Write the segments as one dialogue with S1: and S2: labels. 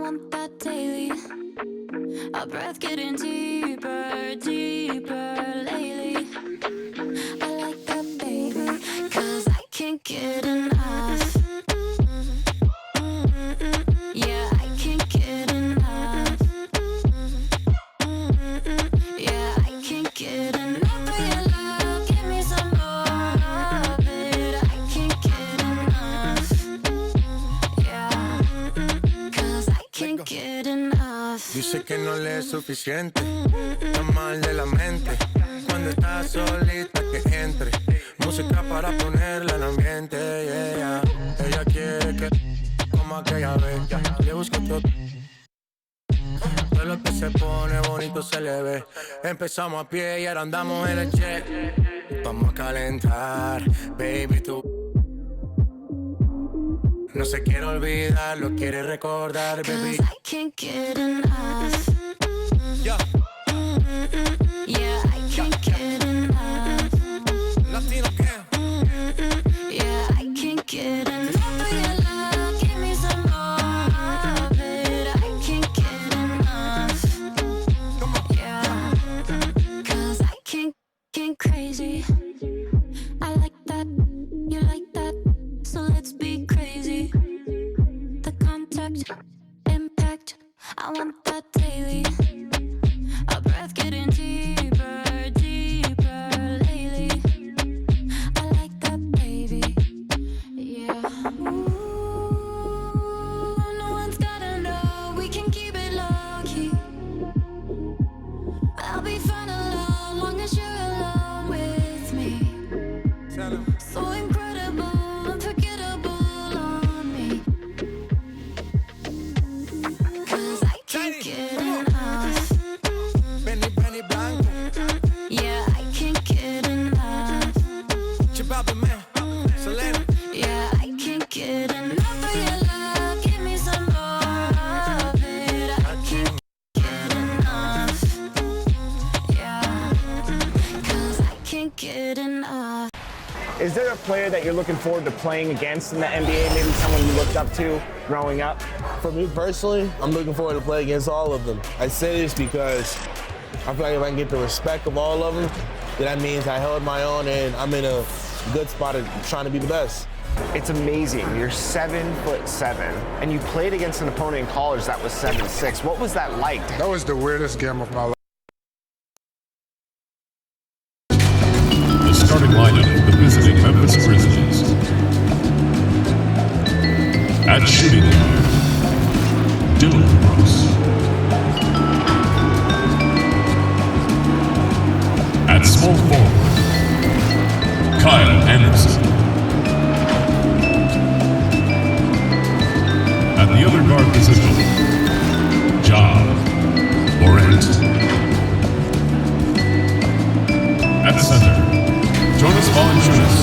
S1: want that daily. Our breath getting deeper, deeper lately. I like that, baby, 'cause I can't get enough. Yeah, I can't get enough. Yeah, I can't get enough of your love. Give me some more of it. I can't get enough. Yeah, 'cause I can't get enough.
S2: Dice que no le es suficiente, está mal de la mente. Cuando está solita que entre, música para ponerla en ambiente, yeah. Ella quiere que como aquella vez, le busco todo. Todo lo que se pone bonito se le ve. Empezamos a pie y ahora andamos en el jet. Vamos a calentar, baby, tú. No se quiere olvidar, lo quiere recordar, baby.
S1: 'Cause I can't get enough.
S2: Yeah.
S1: Yeah, I can't get enough.
S2: Latino gang.
S1: Yeah, I can't get enough of your love. Give me some more of it. I can't get enough. Yeah, 'cause I can't crazy. I like that, you like that, so let's be crazy. The contact, impact, I want that daily. Our breath getting deeper, deeper lately. I like that, baby. Yeah. Ooh, no one's gotta know. We can keep it low key. I'll be fine alone, long as you're alone with me.
S2: Tell 'em.
S1: So incredible, unforgettable on me. 'Cause I can't get enough.
S2: Benny Blanco.
S1: Yeah, I can't get enough.
S2: Chibabi man. Selena.
S1: Yeah, I can't get enough of your love. Give me some more of it. I can't get enough. Yeah, 'cause I can't get enough.
S3: Is there a player that you're looking forward to playing against in the NBA? Maybe someone you looked up to growing up?
S4: For me personally, I'm looking forward to play against all of them. I say this because I feel like if I can get the respect of all of them, then that means I held my own and I'm in a good spot of trying to be the best.
S3: It's amazing. You're 7'7", and you played against an opponent in college that was 7'6". What was that like?
S5: That was the weirdest game of my life.
S6: The starting lineup of the visiting Memphis Grizzlies. At shooting guard, Dillion. At small forward, Kyle Anderson. At the other guard position, Ja Morant. At center, Jonas Valanciunas.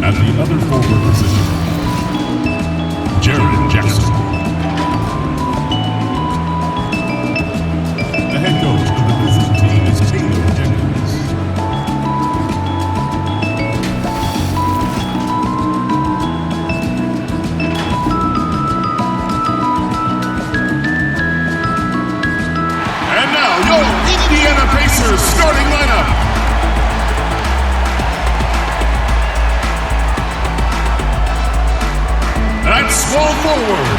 S6: At the other forward position, Jared Jackson. The head coach of the visiting team is Taylor Jenkins. And now, your Indiana Pacers starting lineup. At small forward,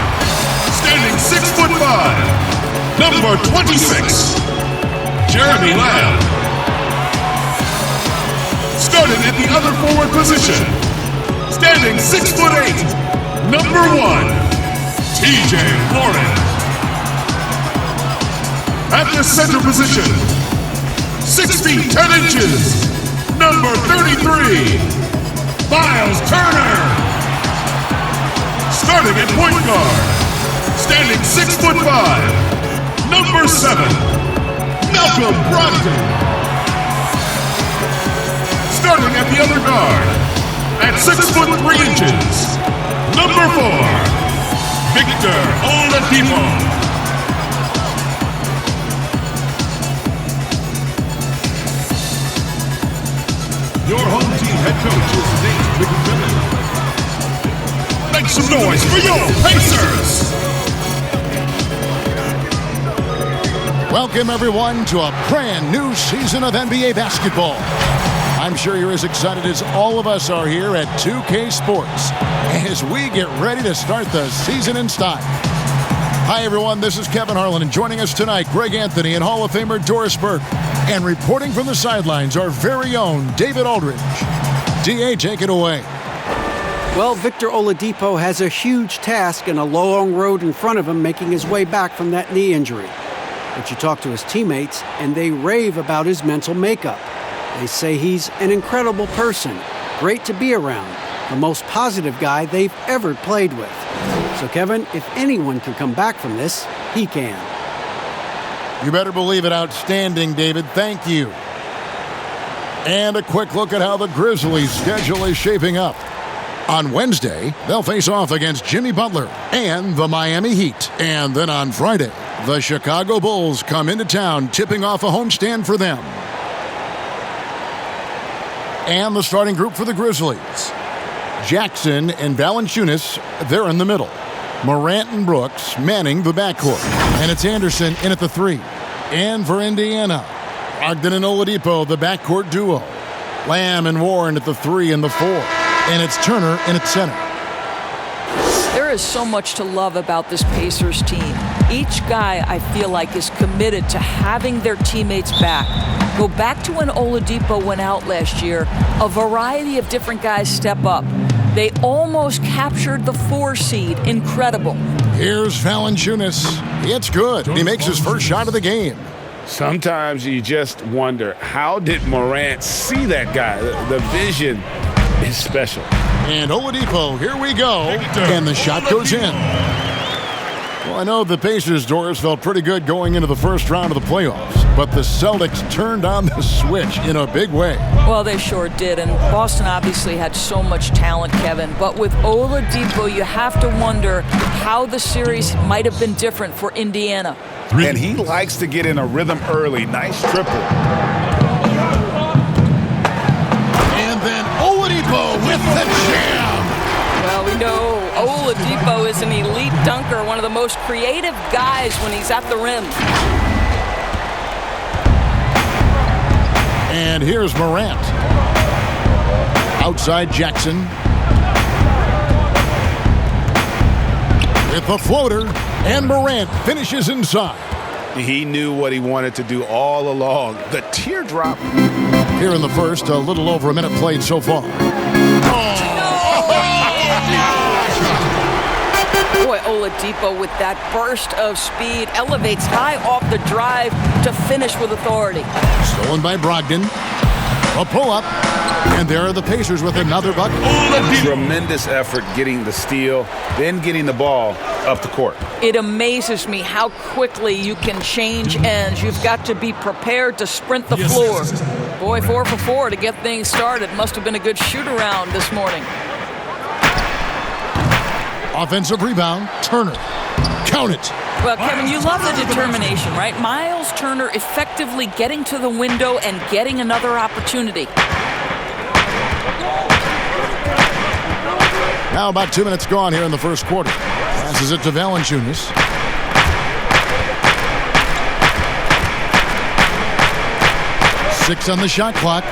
S6: standing 6'5", number 26, Jeremy Lamb. Starting at the other forward position, standing 6'8", number 1, TJ Warren. At the center position, 6 feet 10 inches, number 33, Miles Turner. Starting at point guard, standing 6'5", number 7, Malcolm Brogdon. Starting at the other guard, at 6'3", number 4, Victor Oladipo. Your home team head coach is Nate McMillan. Make some noise for your Pacers!
S7: Welcome, everyone, to a brand new season of NBA basketball. I'm sure you're as excited as all of us are here at 2K Sports as we get ready to start the season in style. Hi, everyone. This is Kevin Harlan, and joining us tonight, Greg Anthony and Hall of Famer Doris Burke. And reporting from the sidelines, our very own David Aldridge. DA, take it away.
S8: Well, Victor Oladipo has a huge task and a long road in front of him making his way back from that knee injury. But you talk to his teammates, and they rave about his mental makeup. They say he's an incredible person, great to be around, the most positive guy they've ever played with. So, Kevin, if anyone can come back from this, he can.
S7: You better believe it. Outstanding, David. Thank you. And a quick look at how the Grizzlies' schedule is shaping up. On Wednesday, they'll face off against Jimmy Butler and the Miami Heat. And then on Friday, the Chicago Bulls come into town, tipping off a homestand for them. And the starting group for the Grizzlies. Jackson and Valanciunas, they're in the middle. Morant and Brooks manning the backcourt. And it's Anderson in at the 3. And for Indiana, Brogdon and Oladipo, the backcourt duo. Lamb and Warren at the 3 and the 4. And it's Turner in at center.
S9: There is so much to love about this Pacers team. Each guy, I feel like, is committed to having their teammates back. Go back to when Oladipo went out last year. A variety of different guys step up. They almost captured the 4 seed. Incredible. Here's Valanciunas. It's good. He makes his first shot of the game.
S10: Sometimes you just wonder, how did Morant see that guy? The vision is special.
S7: And Oladipo, here we go. And the shot goes in. Well, I know the Pacers, Doris, felt pretty good going into the first round of the playoffs, but the Celtics turned on the switch in a big way.
S9: Well, they sure did, and Boston obviously had so much talent, Kevin. But with Oladipo, you have to wonder how the series might have been different for Indiana.
S10: And he likes to get in a rhythm early. Nice triple.
S7: And then Oladipo with the jam.
S9: Well, we know Oladipo is an elite dunker, one of the most creative guys when he's at the rim.
S7: And here's Morant. Outside Jackson. With the floater, and Morant finishes inside.
S10: He knew what he wanted to do all along. The teardrop.
S7: Here in the first, a little over a minute played so far.
S9: Boy, Oladipo with that burst of speed elevates high off the drive to finish with authority.
S7: Stolen by Brogdon. A pull-up. And there are the Pacers with another bucket.
S10: Tremendous effort getting the steal, then getting the ball up the court.
S9: It amazes me how quickly you can change ends. You've got to be prepared to sprint the floor. Boy, 4 for 4 to get things started. Must have been a good shoot-around this morning.
S7: Offensive rebound, Turner. Count it.
S9: Well, Kevin, you love the determination, right? Miles Turner effectively getting to the window and getting another opportunity.
S7: Now about 2 minutes gone here in the first quarter. Passes it to Valanciunas. Six on the shot clock.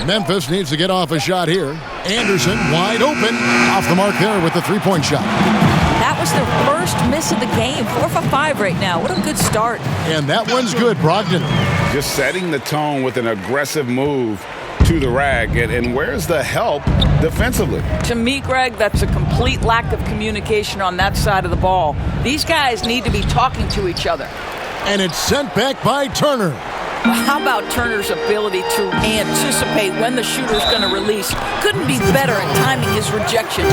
S7: Memphis needs to get off a shot here. Anderson wide open. Off the mark there with the three-point shot.
S9: That was their first miss of the game. 4 for 5 right now. What a good start.
S7: And that one's good, Brogdon.
S10: Just setting the tone with an aggressive move to the rag. And where's the help defensively?
S9: To me, Greg, that's a complete lack of communication on that side of the ball. These guys need to be talking to each other.
S7: And it's sent back by Turner.
S9: Well, how about Turner's ability to anticipate when the shooter's going to release? Couldn't be better at timing his rejections.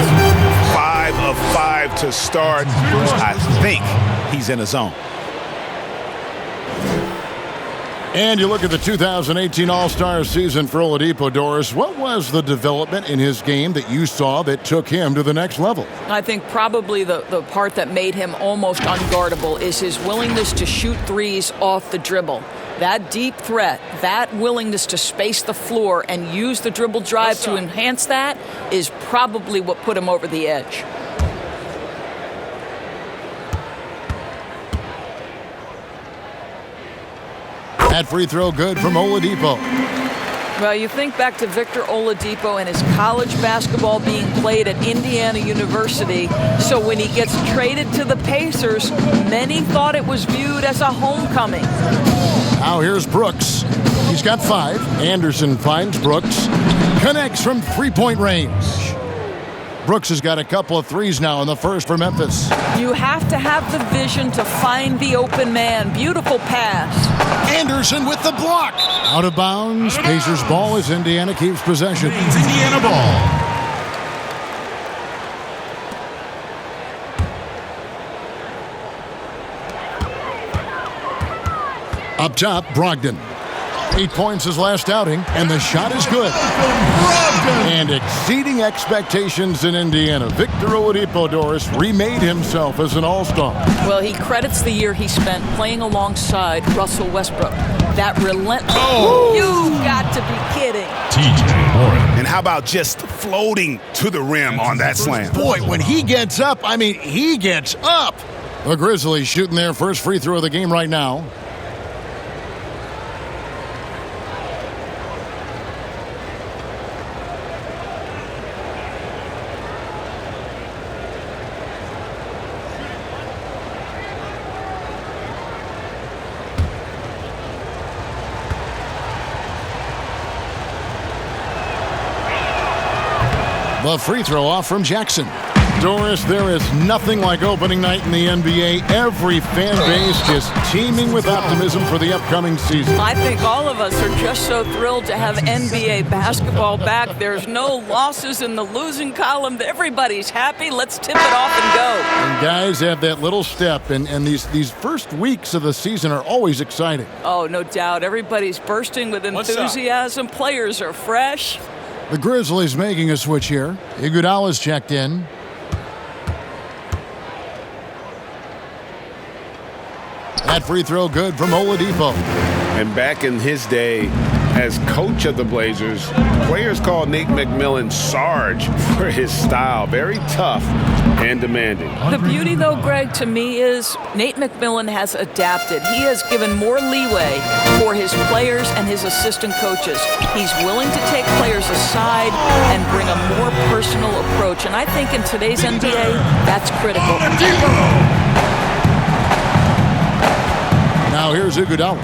S10: 5 of 5 to start. I think he's in a zone.
S7: And you look at the 2018 All-Star season for Oladipo, Doris. What was the development in his game that you saw that took him to the next level?
S9: I think probably the part that made him almost unguardable is his willingness to shoot threes off the dribble. That deep threat, that willingness to space the floor and use the dribble drive to enhance that is probably what put him over the edge.
S7: That free throw good from Oladipo.
S9: Well, you think back to Victor Oladipo and his college basketball being played at Indiana University. So when he gets traded to the Pacers, many thought it was viewed as a homecoming.
S7: Now here's Brooks. He's got 5. Anderson finds Brooks. Connects from three-point range. Brooks has got a couple of threes now in the first for Memphis.
S9: You have to have the vision to find the open man. Beautiful pass.
S7: Anderson with the block. Out of bounds. Pacers ball as Indiana keeps possession.
S6: It's Indiana ball.
S7: Up top, Brogdon. 8 points his last outing, and the shot is good. And exceeding expectations in Indiana. Victor Oladipo, Doris, remade himself as an all-star.
S9: Well, he credits the year he spent playing alongside Russell Westbrook. That relentless... Oh! You've got to be kidding.
S6: TJ Warren.
S11: And how about just floating to the rim on that slam?
S7: Boy, when he gets up, I mean, he gets up. The Grizzlies shooting their first free throw of the game right now. The free throw off from Jackson. Doris, there is nothing like opening night in the NBA. Every fan base just teeming with optimism for the upcoming season.
S9: I think all of us are just so thrilled to have NBA basketball back. There's no losses in the losing column. Everybody's happy. Let's tip it off and go.
S7: And guys have that little step, and these first weeks of the season are always exciting.
S9: Oh, no doubt. Everybody's bursting with enthusiasm. Players are fresh.
S7: The Grizzlies making a switch here. Iguodala's checked in. That free throw good from Oladipo.
S10: And back in his day as coach of the Blazers, players called Nate McMillan Sarge for his style. Very tough and demanding.
S9: The beauty, though, Greg, to me is Nate McMillan has adapted. He has given more leeway for his players and his assistant coaches. He's willing to take players aside and bring a more personal approach. And I think in today's NBA, that's critical.
S7: Now here's Iguodala.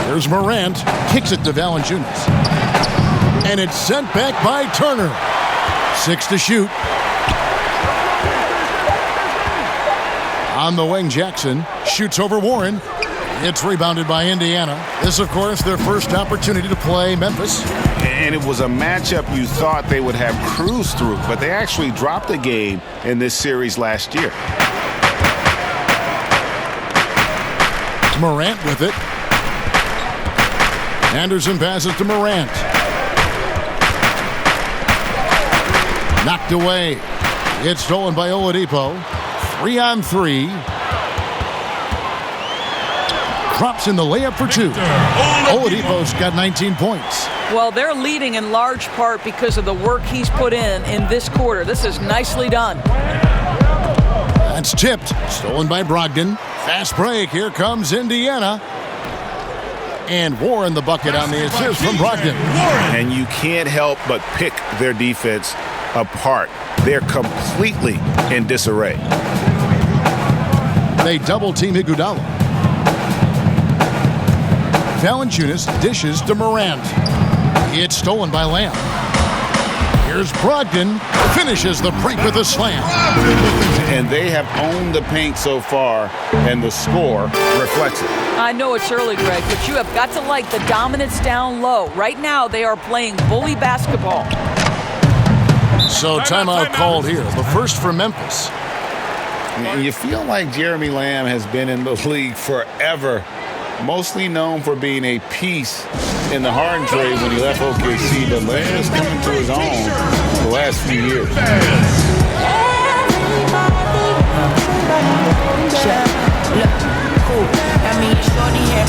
S7: There's Morant. Kicks it to Valanciunas. And it's sent back by Turner. 6 to shoot. On the wing, Jackson shoots over Warren. It's rebounded by Indiana. This, of course, their first opportunity to play Memphis.
S11: And it was a matchup you thought they would have cruised through, but they actually dropped the game in this series last year.
S7: Morant with it. Anderson passes to Morant. Knocked away. It's stolen by Oladipo. 3-on-3. Drops in the layup for 2. Oladipo's got 19 points.
S9: Well, they're leading in large part because of the work he's put in this quarter. This is nicely done.
S7: That's tipped. Stolen by Brogdon. Fast break. Here comes Indiana. And Warren the bucket on the assist from Brogdon.
S11: And you can't help but pick their defense apart. They're completely in disarray.
S7: They double-team Iguodala. Valanciunas dishes to Morant. It's stolen by Lamb. Here's Brogdon. Finishes the break with a slam.
S11: And they have owned the paint so far, and the score reflects it.
S9: I know it's early, Greg, but you have got to like the dominance down low. Right now, they are playing bully basketball.
S7: So timeout called here. The first for Memphis.
S10: And you feel like Jeremy Lamb has been in the league forever, mostly known for being a piece in the Harden trade when he left OKC, but Lamb is coming to his own the last few years.
S12: Cool. I mean, shorty hair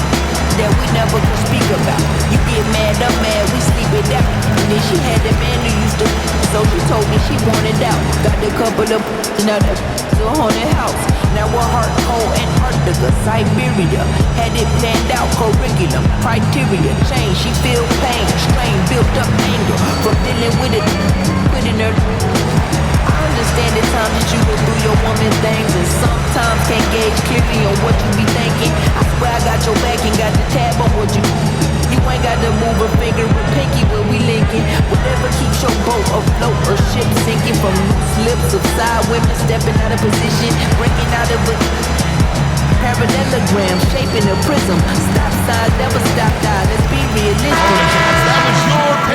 S12: that we never could speak about. You get mad, I'm mad, we sleep it out. And then she had the man who used to, so she told me she wanted out. Got a couple of now that to a haunted house. Now we're heart cold Antarctica, Siberia. Had it planned out, curriculum, criteria, change. She feel pain, strain, built up anger from dealing with it, putting her. I understand the time that you go through your woman things, and sometimes can't gauge clearly on what you be thinking. I swear I got your back and got the tab on what you. You ain't got to move a finger with pinky when we linking. Whatever keeps your boat afloat or ship sinking, from loose lips of side women stepping out of position, breaking out of a parallelogram, shaping a prism. Stop signs never stop die. Let's be realistic.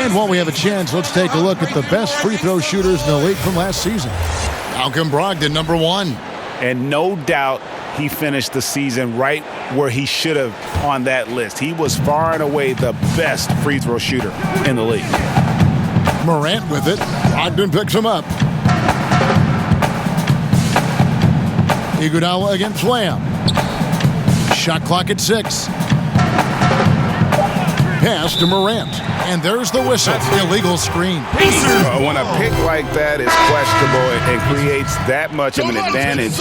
S7: And while we have a chance, let's take a look at the best free throw shooters in the league from last season. Malcolm Brogdon, number 1.
S10: And no doubt he finished the season right where he should have on that list. He was far and away the best free throw shooter in the league.
S7: Morant with it. Brogdon picks him up. Iguodala against Lamb. Shot clock at 6. Pass to Morant. And there's the whistle. Illegal screen.
S10: When a pick like that is questionable and creates that much of an advantage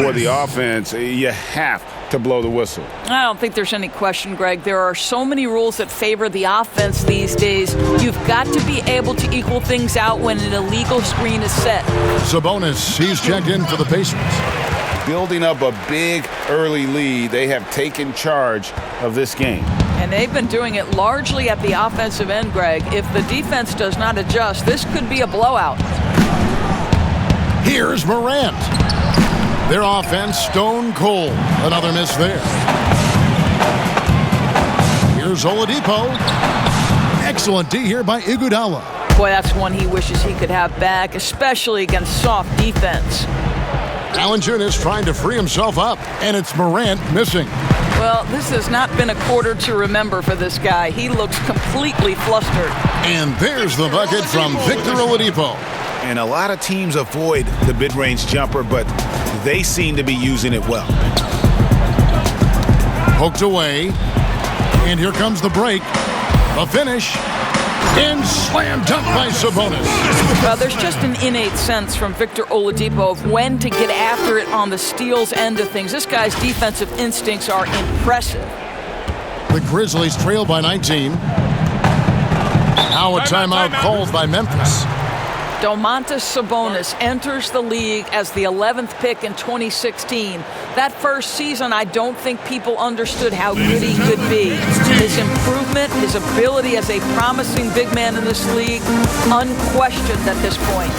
S10: for the offense, you have to blow the whistle.
S9: I don't think there's any question, Greg. There are so many rules that favor the offense these days. You've got to be able to equal things out when an illegal screen is set.
S7: Sabonis, he's checked in for the Pacers.
S10: Building up a big early lead, they have taken charge of this game.
S9: And they've been doing it largely at the offensive end, Greg. If the defense does not adjust, this could be a blowout.
S7: Here's Morant. Their offense stone cold. Another miss there. Here's Oladipo. Excellent D here by Iguodala.
S9: Boy, that's one he wishes he could have back, especially against soft defense.
S7: Valanciunas trying to free himself up, and it's Morant missing.
S9: Well, this has not been a quarter to remember for this guy. He looks completely flustered.
S7: And there's the bucket from Victor Oladipo.
S10: And a lot of teams avoid the mid-range jumper, but they seem to be using it well.
S7: Poked away. And here comes the break. A finish. And slam dunk by Sabonis.
S9: Well, there's just an innate sense from Victor Oladipo of when to get after it on the steals end of things. This guy's defensive instincts are impressive.
S7: The Grizzlies trail by 19. Now a timeout called by Memphis.
S9: Domantas Sabonis enters the league as the 11th pick in 2016. That first season, I don't think people understood how good he could be. His improvement, his ability as a promising big man in this league, unquestioned at this point.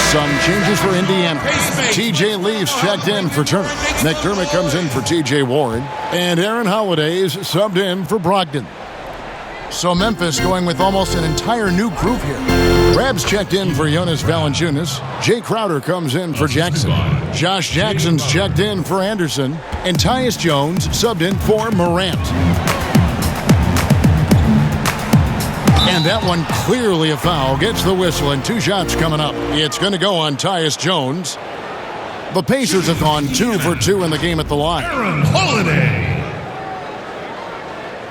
S7: Some changes for Indiana. TJ leaves, checked in for Turner. McDermott comes in for TJ Warren. And Aaron Holiday's subbed in for Brogdon. So Memphis going with almost an entire new group here. Rabs checked in for Jonas Valanciunas. Jay Crowder comes in for Jackson. Josh Jackson's checked in for Anderson. And Tyus Jones subbed in for Morant. And that one clearly a foul. Gets the whistle and 2 shots coming up. It's going to go on Tyus Jones. The Pacers have gone 2 for 2 in the game at the line.
S6: Aaron Holiday.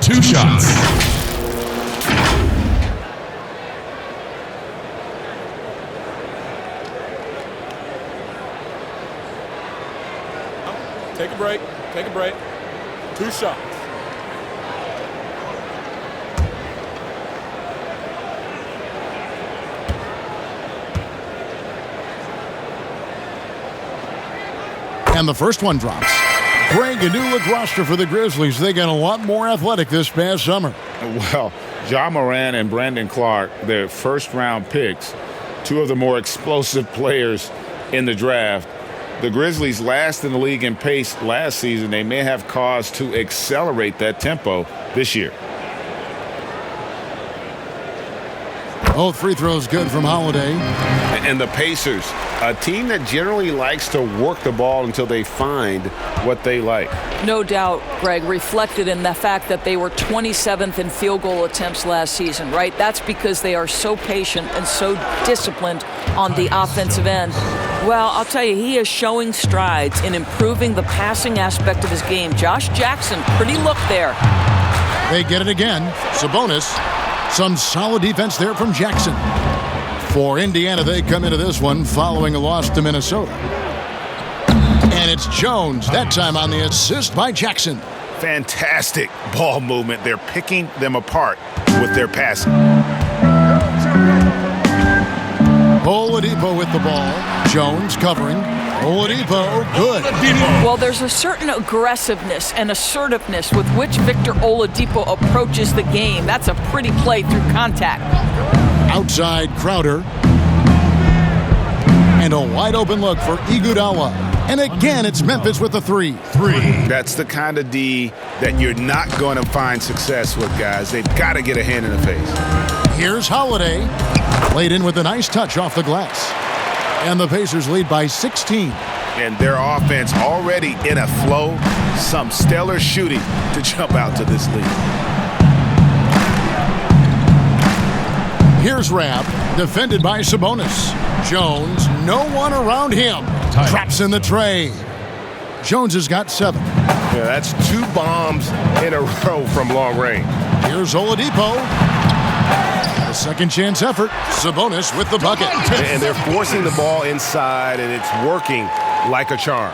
S6: 2 shots.
S13: Take a break. Take a break. 2 shots.
S7: And the first one drops. Greg, a new look roster for the Grizzlies. They got a lot more athletic this past summer.
S10: Well, Ja Morant and Brandon Clark, their first-round picks, 2 of the more explosive players in the draft. The Grizzlies last in the league in pace last season. They may have cause to accelerate that tempo this year.
S7: Both free throws good from Holiday.
S11: And the Pacers, a team that generally likes to work the ball until they find what they like.
S9: No doubt, Greg, reflected in the fact that they were 27th in field goal attempts last season, right? That's because they are so patient and so disciplined on the offensive end. Well, I'll tell you, he is showing strides in improving the passing aspect of his game. Josh Jackson, pretty look there.
S7: They get it again. Sabonis. Some solid defense there from Jackson. For Indiana, they come into this one following a loss to Minnesota. And it's Jones, that time on the assist by Jackson.
S11: Fantastic ball movement. They're picking them apart with their passing.
S7: Oladipo with the ball. Jones covering. Oladipo, good.
S9: Well, there's a certain aggressiveness and assertiveness with which Victor Oladipo approaches the game. That's a pretty play through contact.
S7: Outside Crowder. And a wide open look for Iguodala. And again, it's Memphis with the three.
S11: That's the kind of D that you're not going to find success with, guys. They've got to get a hand in the face.
S7: Here's Holiday. Laid in with a nice touch off the glass. And the Pacers lead by 16.
S11: And their offense already in a flow. Some stellar shooting to jump out to this lead.
S7: Here's Rabb, defended by Sabonis. Jones, no one around him. Traps in the tray. Jones has got 7.
S11: Yeah, that's 2 bombs in a row from long range.
S7: Here's Oladipo. A second chance effort. Sabonis with the bucket.
S11: And they're forcing the ball inside, and it's working like a charm.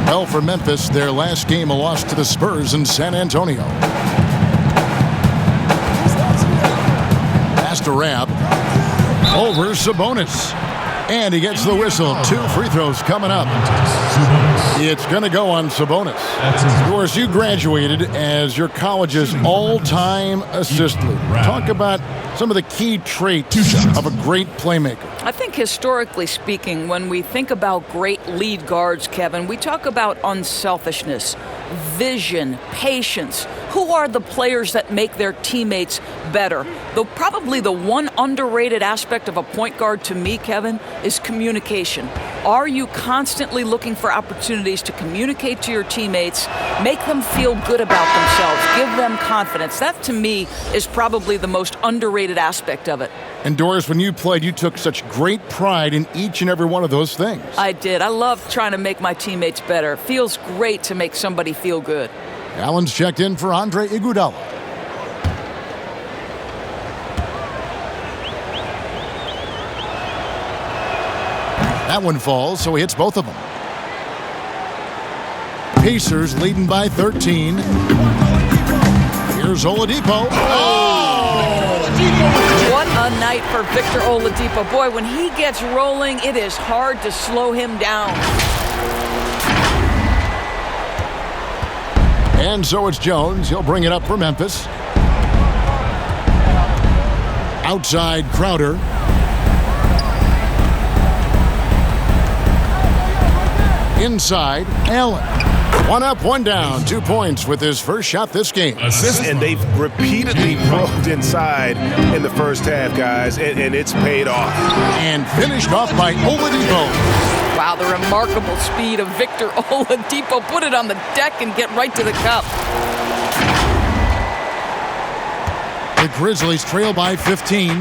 S7: Well, for Memphis, their last game a loss to the Spurs in San Antonio. Pass to Rabb. Over Sabonis. And he gets the whistle. 2 free throws coming up. It's going to go on Sabonis. Of course, you graduated as your college's all-time assist leader. Talk about some of the key traits of a great playmaker.
S9: I think historically speaking, when we think about great lead guards, Kevin, we talk about unselfishness, vision, patience. Who are the players that make their teammates better? Though probably the one underrated aspect of a point guard to me, Kevin, is communication. Are you constantly looking for opportunities to communicate to your teammates, make them feel good about themselves, give them confidence? That, to me, is probably the most underrated aspect of it.
S7: And Doris, when you played, you took such great pride in each and every one of those things.
S9: I did. I love trying to make my teammates better. It feels great to make somebody feel good.
S7: Allen's checked in for Andre Iguodala. That one falls, so he hits both of them. Pacers leading by 13. Here's Oladipo.
S9: What a night for Victor Oladipo. Boy, when he gets rolling, it is hard to slow him down.
S7: And so it's Jones. He'll bring it up for Memphis. Outside Crowder. Inside Allen. 1 up, 1 down. 2 points with his first shot this game.
S11: And they've repeatedly probed inside in the first half, guys, and it's paid off.
S7: And finished off by Oladipo.
S9: Wow, the remarkable speed of Victor Oladipo. Put it on the deck and get right to the cup.
S7: The Grizzlies trail by 15.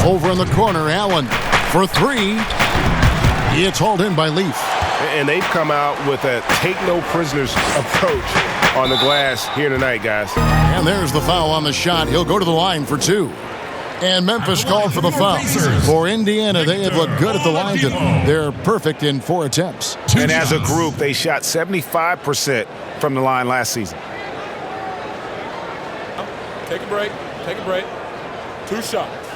S7: Over in the corner, Allen for 3. It's hauled in by Leaf.
S11: And they've come out with a take-no-prisoners approach on the glass here tonight, guys.
S7: And there's the foul on the shot. He'll go to the line for 2. And Memphis called for the foul. For Indiana, they have looked good at the line. They're perfect in 4 attempts.
S11: And as a group, they shot 75% from the line last season.
S13: Take a break. Take a break. 2 shots.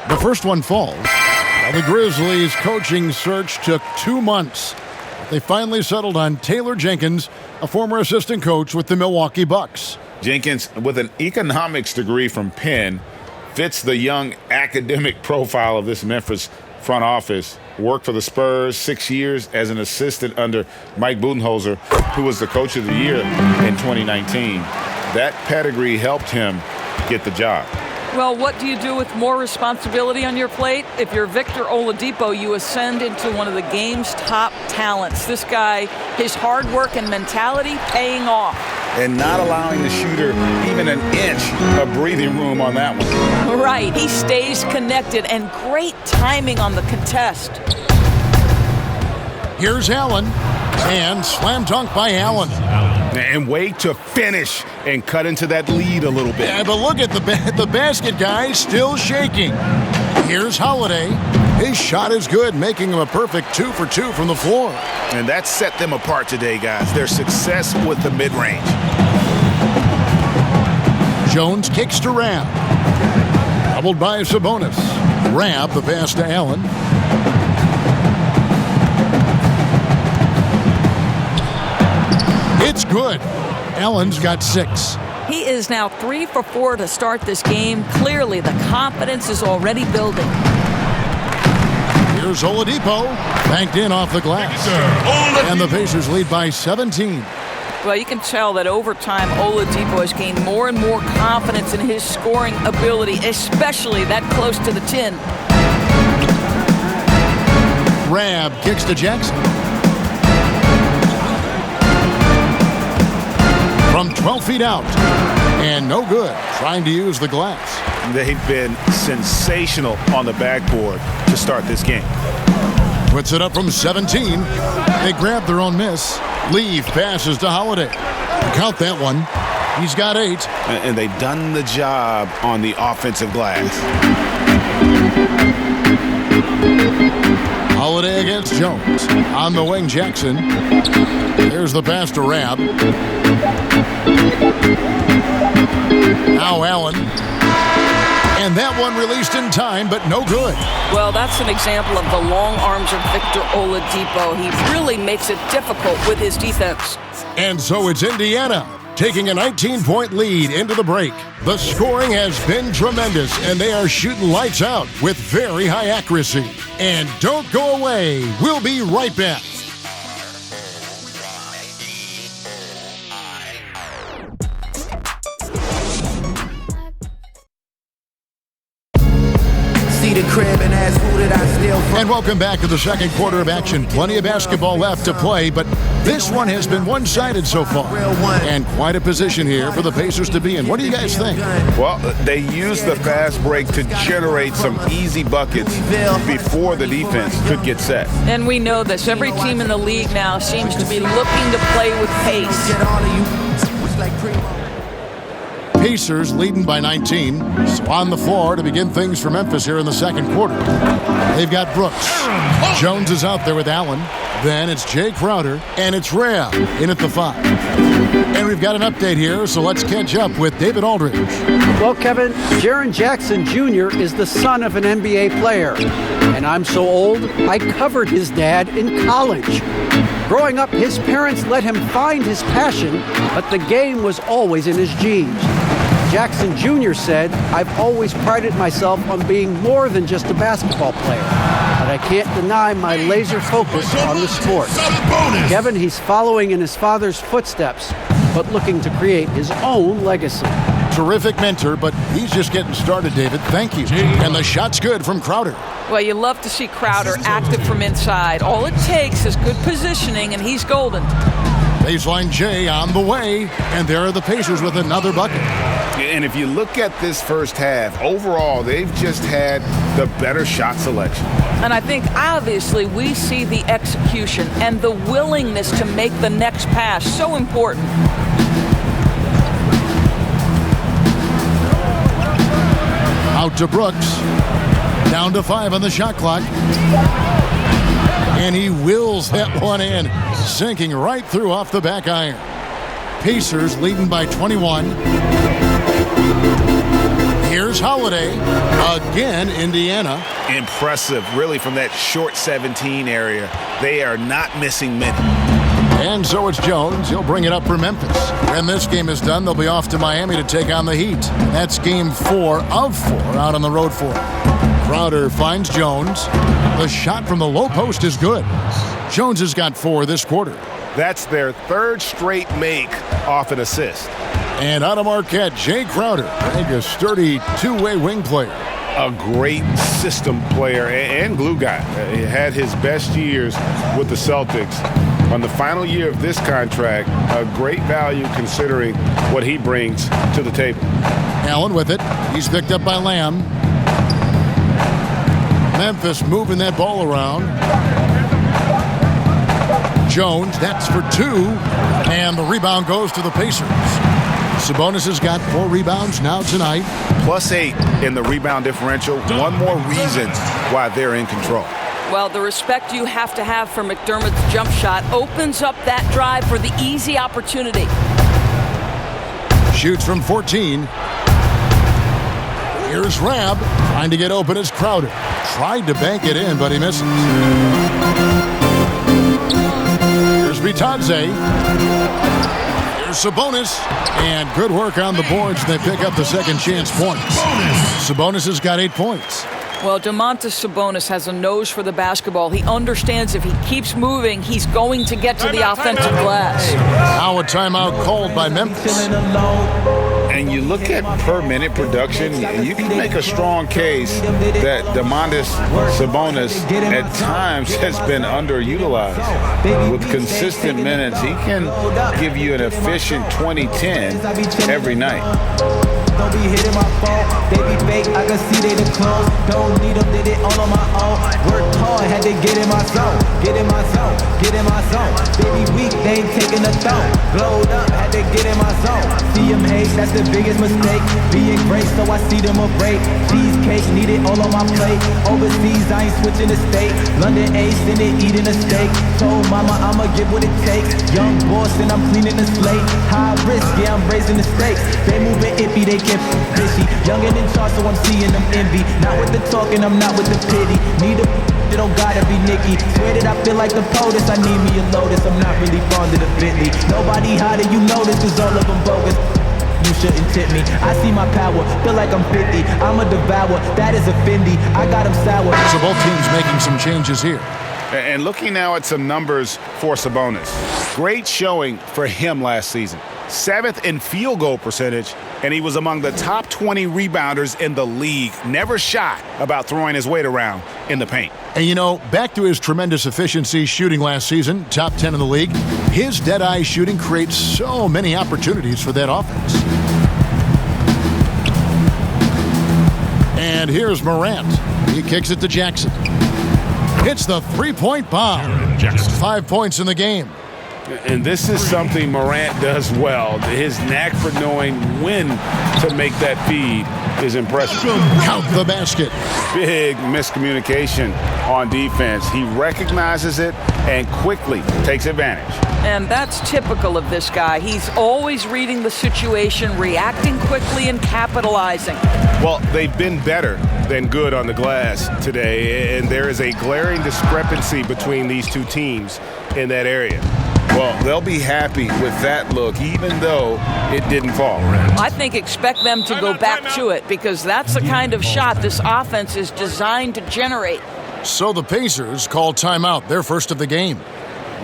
S7: The first one falls. Now the Grizzlies' coaching search took 2 months. They finally settled on Taylor Jenkins, a former assistant coach with the Milwaukee Bucks.
S11: Jenkins, with an economics degree from Penn, fits the young academic profile of this Memphis front office. Worked for the Spurs 6 years as an assistant under Mike Budenholzer, who was the coach of the year in 2019. That pedigree helped him get the job.
S9: Well, what do you do with more responsibility on your plate? If you're Victor Oladipo, you ascend into one of the game's top talents. This guy, his hard work and mentality paying off.
S11: And not allowing the shooter even an inch of breathing room on that one.
S9: Right, he stays connected, and great timing on the contest.
S7: Here's Allen, and slam dunk by Allen.
S11: And wait to finish and cut into that lead a little bit.
S7: Yeah, but look at the basket guy still shaking. Here's Holiday. His shot is good, making him a perfect 2 for 2 from the floor.
S11: And that set them apart today, guys. Their success with the mid-range.
S7: Jones kicks to Rab. Doubled by Sabonis. Rab, the pass to Allen. It's good. Allen's got 6.
S9: He is now 3 for 4 to start this game. Clearly, the confidence is already building.
S7: Here's Oladipo, banked in off the glass. And the Pacers lead by 17.
S9: Well, you can tell that over time, Oladipo has gained more and more confidence in his scoring ability, especially that close to the 10.
S7: Rab kicks to Jackson. From 12 feet out. And no good, trying to use the glass.
S11: They've been sensational on the backboard to start this game.
S7: Puts it up from 17. They grab their own miss. Leave passes to Holiday. Count that one. He's got 8.
S11: And they've done the job on the offensive glass.
S7: Holiday against Jones. On the wing, Jackson. There's the pass to Rab. Now Allen. And that one released in time, but no good.
S9: Well, that's an example of the long arms of Victor Oladipo. He really makes it difficult with his defense.
S7: And so it's Indiana taking a 19-point lead into the break. The scoring has been tremendous, and they are shooting lights out with very high accuracy. And don't go away. We'll be right back. And welcome back to the second quarter of action. Plenty of basketball left to play, but this one has been one-sided so far. And quite a position here for the Pacers to be in. What do you guys think?
S11: Well, they used the fast break to generate some easy buckets before the defense could get set.
S9: And we know this. Every team in the league now seems to be looking to play with pace.
S7: Pacers leading by 19. So on the floor to begin things for Memphis here in the second quarter. They've got Brooks. Jones is out there with Allen. Then it's Jay Crowder, and it's Rhea in at the 5. And we've got an update here, so let's catch up with David Aldridge.
S8: Well, Kevin, Jaren Jackson Jr. is the son of an NBA player. And I'm so old, I covered his dad in college. Growing up, his parents let him find his passion, but the game was always in his genes. Jackson Jr. said, "I've always prided myself on being more than just a basketball player, but I can't deny my laser focus on the sport." Kevin, he's following in his father's footsteps, but looking to create his own legacy.
S7: Terrific mentor, but he's just getting started, David. Thank you. And the shot's good from Crowder.
S9: Well, you love to see Crowder active from inside. All it takes is good positioning, and he's golden.
S7: Baseline J on the way, and there are the Pacers with another bucket.
S11: And if you look at this first half, overall, they've just had the better shot selection.
S9: And I think obviously we see the execution and the willingness to make the next pass so important.
S7: Out to Brooks. Down to 5 on the shot clock. And he wills that one in, sinking right through off the back iron. Pacers leading by 21. Here's Holiday. Again, Indiana.
S11: Impressive, really, from that short 17 area. They are not missing many.
S7: And so it's Jones. He'll bring it up for Memphis. When this game is done, they'll be off to Miami to take on the Heat. That's game 4 of 4 out on the road for them. Crowder finds Jones. The shot from the low post is good. Jones has got 4 this quarter.
S11: That's their 3rd straight make off an assist.
S7: And out of Marquette, Jay Crowder, a sturdy two-way wing player.
S11: A great system player and glue guy. He had his best years with the Celtics. On the final year of this contract, a great value considering what he brings to the table.
S7: Allen with it. He's picked up by Lamb. Memphis moving that ball around. Jones, that's for 2. And the rebound goes to the Pacers. Sabonis has got 4 rebounds now tonight.
S11: +8 in the rebound differential. One more reason why they're in control.
S9: Well, the respect you have to have for McDermott's jump shot opens up that drive for the easy opportunity.
S7: Shoots from 14. Here's Rab. Trying to get open is Crowder. Tried to bank it in, but he misses. Here's Bitadze. Here's Sabonis. And good work on the boards. They pick up the second chance points. Sabonis has got 8 points.
S9: Well, Domantas Sabonis has a nose for the basketball. He understands if he keeps moving, he's going to get to the offensive glass.
S7: Now a timeout called by Memphis.
S11: And you look at per-minute production, you can make a strong case that Domantas Sabonis at times has been underutilized. With consistent minutes, he can give you an efficient 20-10 every night.
S14: Don't be hitting my phone, baby fake, I can see they the clones. Don't need them, did it all on my own. Worked hard, had to get in my zone. Get in my zone, get in my zone. Baby weak, they ain't taking a thumb. Blowed up, had to get in my zone. See them hate, that's the biggest mistake. Being great, so I see them a break. Cheesecake, need it all on my plate. Overseas, I ain't switching the state. London ace, in it, eating a steak. Told mama I'ma give what it takes. Young boss, and I'm cleaning the slate. High risk, yeah, I'm raising the stakes. They moving iffy, they get fishy. Young and in charge, so I'm seeing them envy. Not with the talking, I'm not with the pity. Need a that don't gotta be Nicky. Swear that I feel like the POTUS. I need me a Lotus. I'm not really fond of the Bentley. Nobody hotter, you notice, cause all of them bogus. You shouldn't tip me. I see my power, feel like I'm 50. I'm a devour, that is a Fendi. I got them sour.
S7: So both teams making some changes here.
S11: And looking now at some numbers for Sabonis. Great showing for him last season. 7th in field goal percentage, and he was among the top 20 rebounders in the league. Never shy about throwing his weight around in the paint.
S7: And you know, back to his tremendous efficiency shooting last season, top 10 in the league, his dead-eye shooting creates so many opportunities for that offense. And here's Morant. He kicks it to Jackson. Hits the three-point bomb. 5 points in the game.
S11: And this is something Morant does well. His knack for knowing when to make that feed is impressive.
S7: Count the basket.
S11: Big miscommunication on defense. He recognizes it and quickly takes advantage.
S9: And that's typical of this guy. He's always reading the situation, reacting quickly, and capitalizing.
S11: Well, they've been better than good on the glass today, and there is a glaring discrepancy between these two teams in that area. Well, they'll be happy with that look, even though it didn't fall.
S9: I think expect them to go back to it, because that's the kind of shot this offense is designed to generate.
S7: So the Pacers call timeout, their first of the game.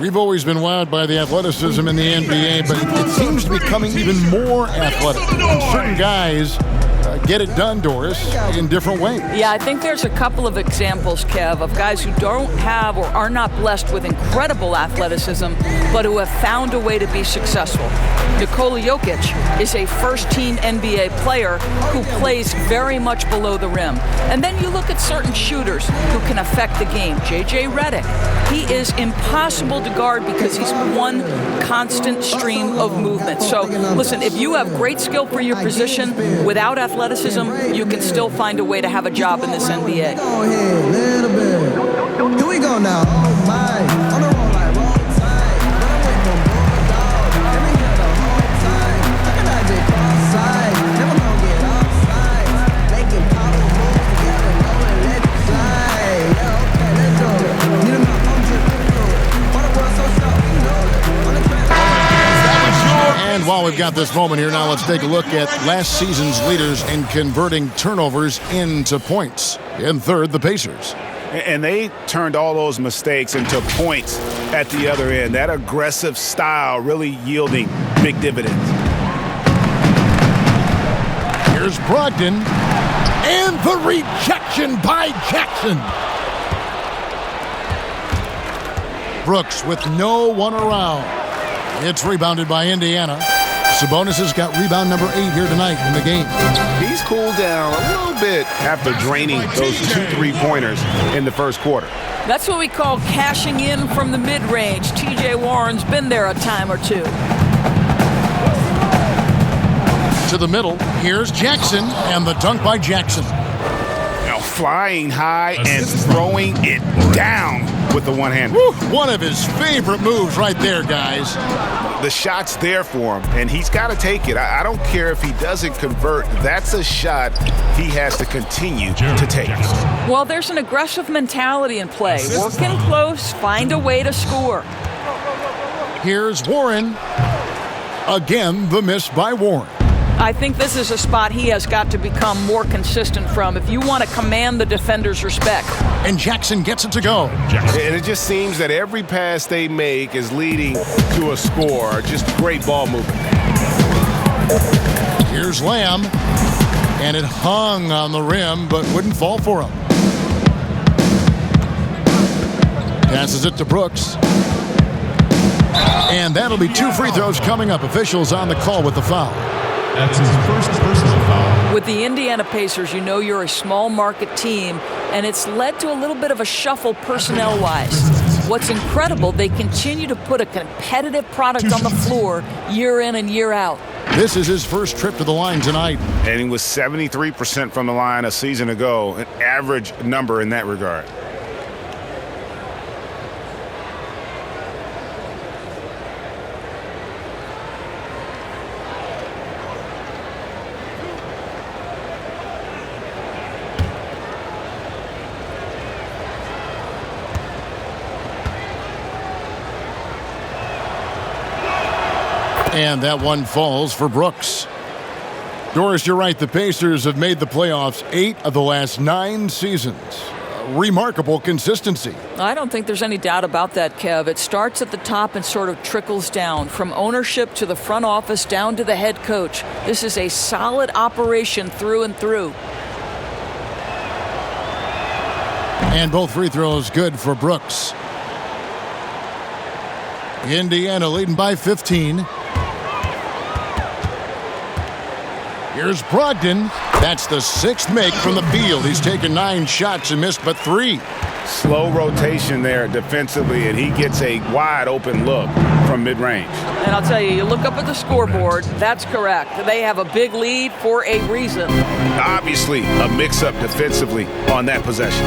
S7: We've always been wowed by the athleticism in the NBA, but it seems to be becoming even more athletic. And certain guys get it done, Doris, in different ways.
S9: Yeah, I think there's a couple of examples, Kev, of guys who don't have or are not blessed with incredible athleticism, but who have found a way to be successful. Nikola Jokic is a first-team NBA player who plays very much below the rim. And then you look at certain shooters who can affect the game. J.J. Redick, he is impossible to guard because he's one constant stream of movement. So, listen, if you have great skill for your position without athleticism, you can still find a way to have a job in this NBA.
S14: Go ahead, a little bit. Here we go now. Oh my. On the roll like wrong time. But I'm waiting on Bulldog. Let me hear the whole time. I can not just cross side. Never gonna get offside. Making power moves together. Go and let it slide. Yeah, okay, let's go. Need a mouth, I'm tripping through it. Why the world so soft, we know it. On the track.
S7: And while we've got this moment here, now let's take a look at last season's leaders in converting turnovers into points. In third, the Pacers.
S11: And they turned all those mistakes into points at the other end. That aggressive style really yielding big dividends.
S7: Here's Brogdon. And the rejection by Jackson. Brooks with no one around. It's rebounded by Indiana. Sabonis has got rebound number 8 here tonight in the game.
S11: He's cooled down a little bit after draining those 2 3-pointers in the first quarter.
S9: That's what we call cashing in from the mid-range. T.J. Warren's been there a time or two.
S7: To the middle, here's Jackson, and the dunk by Jackson.
S11: Now flying high and throwing it down with the one hand.
S7: One of his favorite moves right there, guys.
S11: The shot's there for him, and he's got to take it. I don't care if he doesn't convert. That's a shot he has to continue to take.
S9: Well, there's an aggressive mentality in play. Working close, find a way to score.
S7: Here's Warren. Again, the miss by Warren.
S9: I think this is a spot he has got to become more consistent from if you want to command the defender's respect.
S7: And Jackson gets it to go.
S11: And it just seems that every pass they make is leading to a score. Just great ball movement.
S7: Here's Lamb. And it hung on the rim, but wouldn't fall for him. Passes it to Brooks. And that'll be 2 free throws coming up. Officials on the call with the foul.
S6: That's his first personal foul.
S9: With the Indiana Pacers, you know you're a small market team, and it's led to a little bit of a shuffle personnel-wise. What's incredible, they continue to put a competitive product on the floor year in and year out.
S7: This is his first trip to the line tonight.
S11: And he was 73% from the line a season ago, an average number in that regard.
S7: And that one falls for Brooks. Doris, you're right. The Pacers have made the playoffs 8 of the last 9 seasons. Remarkable consistency.
S9: I don't think there's any doubt about that, Kev. It starts at the top and sort of trickles down, from ownership to the front office down to the head coach. This is a solid operation through and through.
S7: And both free throws good for Brooks. Indiana leading by 15. Here's Brogdon. That's the 6th make from the field. He's taken 9 shots and missed but 3.
S11: Slow rotation there defensively, and he gets a wide open look from mid-range.
S9: And I'll tell you look up at the scoreboard, that's correct. They have a big lead for a reason.
S11: Obviously, a mix-up defensively on that possession.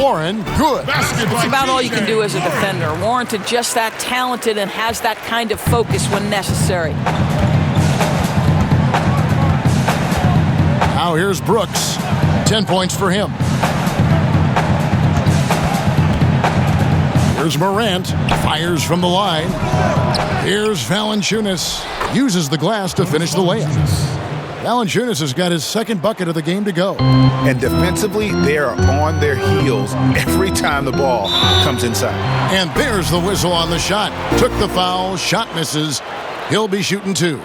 S7: Warren, good.
S9: It's about all you can do as a defender. Warren's just that talented and has that kind of focus when necessary.
S7: Now here's Brooks. 10 points for him. Here's Morant. Fires from the line. Here's Valanciunas. Uses the glass to finish the layup. Valanciunas has got his 2nd bucket of the game to go.
S11: And defensively, they are on their heels every time the ball comes inside.
S7: And there's the whistle on the shot. Took the foul. Shot misses. He'll be shooting 2.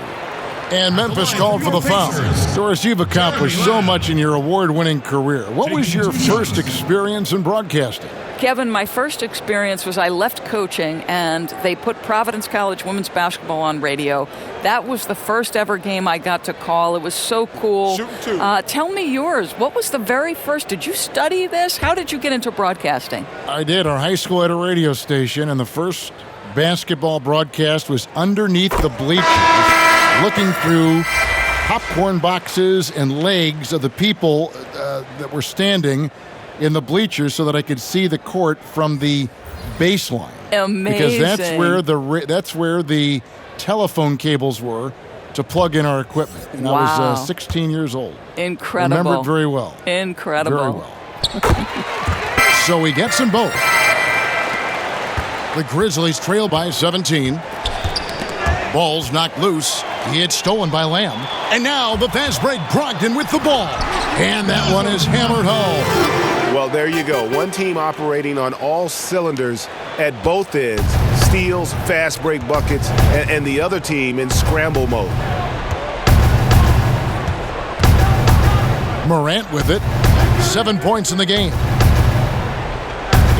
S7: And Memphis called for the foul. Doris, you've accomplished so much in your award-winning career. What was your first experience in broadcasting?
S9: Kevin, my first experience was I left coaching and they put Providence College women's basketball on radio. That was the first ever game I got to call. It was so cool. Tell me yours. What was the very first? Did you study this? How did you get into broadcasting?
S7: I did. Our high school had a radio station, and the first basketball broadcast was underneath the bleachers, looking through popcorn boxes and legs of the people that were standing in the bleachers so that I could see the court from the baseline.
S9: Amazing.
S7: Because that's where the telephone cables were to plug in our equipment. And
S9: wow.
S7: I was 16 years old.
S9: Incredible.
S7: Remember it very well.
S9: Incredible.
S7: Very well. So he gets them both. The Grizzlies trail by 17. Ball's knocked loose. It's stolen by Lamb. And now the fast break, Brogdon with the ball. And that one is hammered home.
S3: Well, there you go. One team operating on all cylinders at both ends. Steals, fast break buckets, and the other team in scramble mode.
S7: Morant with it. 7 points in the game.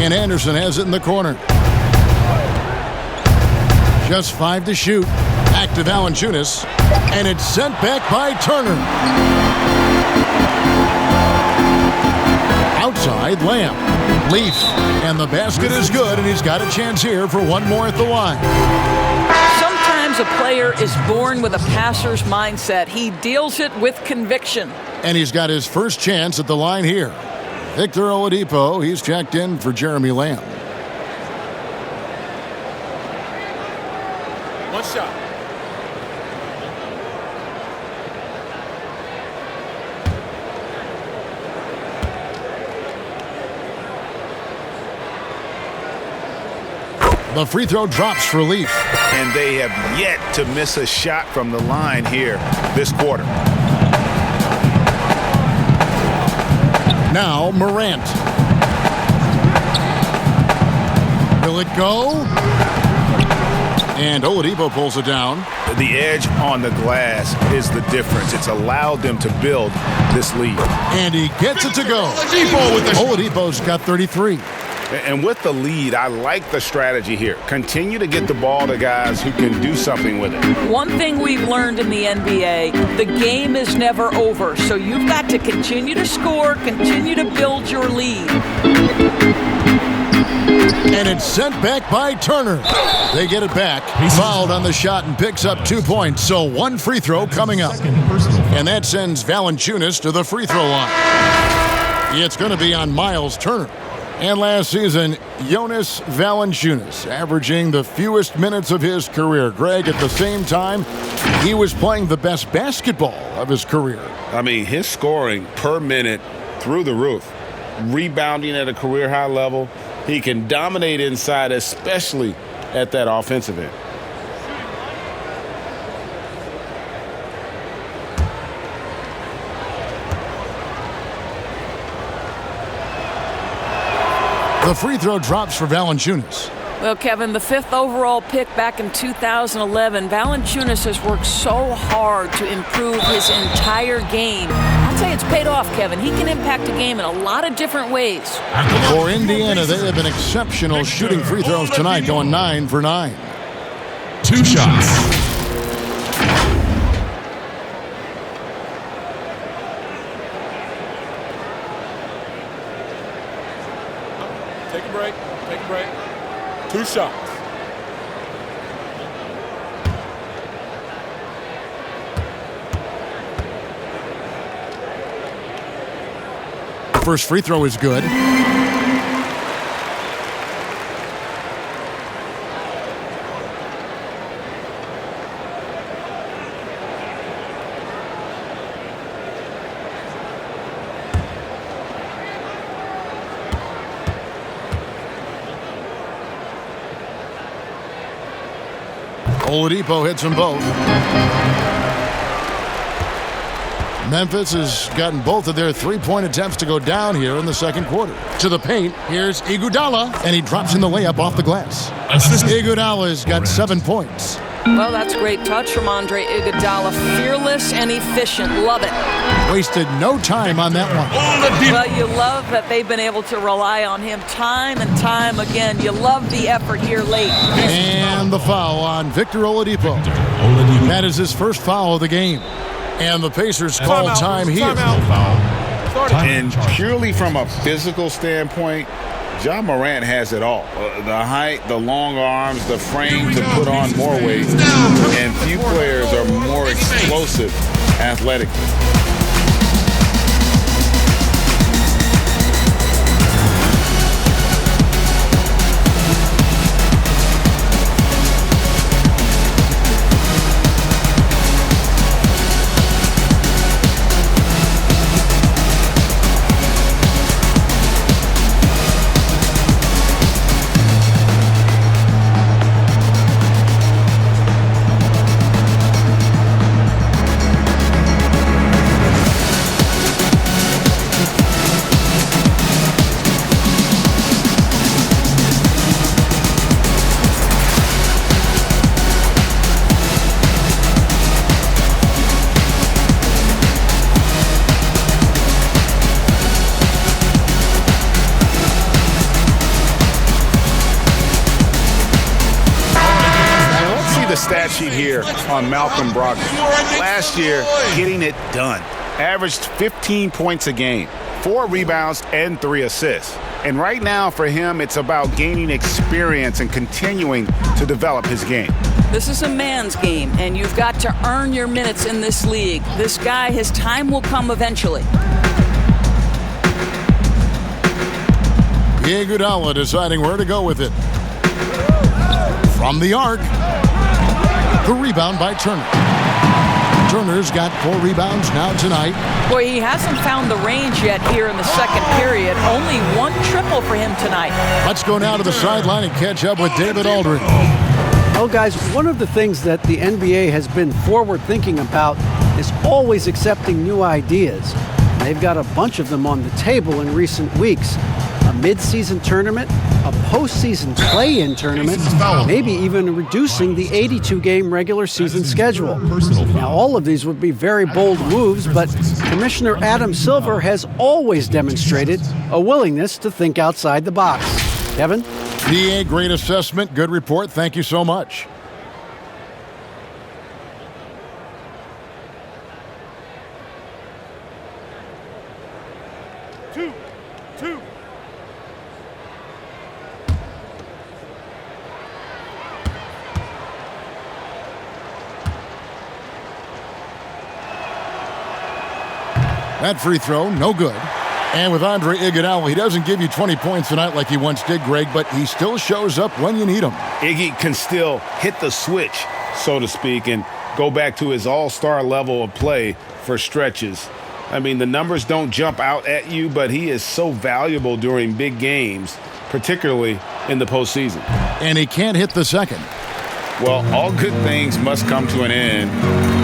S7: And Anderson has it in the corner. Just 5 to shoot. Back to Valanciunas. And it's sent back by Turner. Outside, Lamb. Leaf. And the basket is good, and he's got a chance here for one more at the line.
S9: Sometimes a player is born with a passer's mindset. He deals it with conviction.
S7: And he's got his first chance at the line here. Victor Oladipo, he's checked in for Jeremy Lamb.
S13: One shot.
S7: The free throw drops for Leaf.
S3: And they have yet to miss a shot from the line here this quarter.
S7: Now Morant. Will it go? And Oladipo pulls it down.
S3: The edge on the glass is the difference. It's allowed them to build this lead.
S7: And he gets it to go. Oladipo's got 33.
S3: And with the lead, I like the strategy here. Continue to get the ball to guys who can do something with it.
S9: One thing we've learned in the NBA, the game is never over. So you've got to continue to score, continue to build your lead.
S7: And it's sent back by Turner. They get it back. He fouled on the shot and picks up 2 points. So one free throw coming up. And that sends Valanciunas to the free throw line. It's going to be on Miles Turner. And last season, Jonas Valanciunas, averaging the fewest minutes of his career. Greg, at the same time, he was playing the best basketball of his career.
S11: I mean, his scoring per minute through the roof. Rebounding at a career high level. He can dominate inside, especially at that offensive end.
S7: The free throw drops for Valanciunas.
S9: Well, Kevin, the 5th overall pick back in 2011, Valanciunas has worked so hard to improve his entire game. I'll tell you, it's paid off, Kevin. He can impact a game in a lot of different ways.
S7: For Indiana, they have been exceptional shooting free throws tonight, going 9 for 9.
S6: 2 shots.
S13: Take a break. Take a break. 2 shots.
S7: First free throw is good. Oladipo hits them both. Memphis has gotten both of their three-point attempts to go down here in the second quarter. To the paint, here's Iguodala, and he drops in the layup off the glass. Iguodala's got 7 points.
S9: Well, that's a great touch from Andre Iguodala. Fearless and efficient. Love it.
S7: Wasted no time on that one.
S9: Well, you love that they've been able to rely on him time and time again. You love the effort here late.
S7: And the foul on Victor Oladipo. That is his first foul of the game. And the Pacers call time here.
S11: And purely from a physical standpoint, Ja Morant has it all. The height, the long arms, the frame to put on more weight. And few players are more explosive athletically.
S3: Stat sheet here on Malcolm Brogdon. Last year, getting it done. Averaged 15 points a game, 4 rebounds, and 3 assists. And right now for him, it's about gaining experience and continuing to develop his game.
S9: This is a man's game, and you've got to earn your minutes in this league. This guy, his time will come eventually.
S7: Iguodala deciding where to go with it. From the arc. The rebound by Turner. Turner's got 4 rebounds now tonight.
S9: Boy, he hasn't found the range yet here in the second period. Only 1 triple for him tonight.
S7: Let's go now to the sideline and catch up with David Aldridge.
S8: Well, guys, one of the things that the NBA has been forward thinking about is always accepting new ideas. They've got a bunch of them on the table in recent weeks. A mid-season tournament, a postseason play-in tournament, maybe even reducing the 82-game regular season schedule. Now, all of these would be very bold moves, but Commissioner Adam Silver has always demonstrated a willingness to think outside the box. Kevin?
S7: DA, great assessment, good report. Thank you so much.
S3: Two.
S7: That free throw, no good. And with Andre Iguodala, he doesn't give you 20 points tonight like he once did, Greg, but he still shows up when you need him.
S3: Iggy can still hit the switch, so to speak, and go back to his all-star level of play for stretches. I mean, the numbers don't jump out at you, but he is so valuable during big games, particularly in the postseason.
S7: And he can't hit the second.
S11: Well, all good things must come to an end.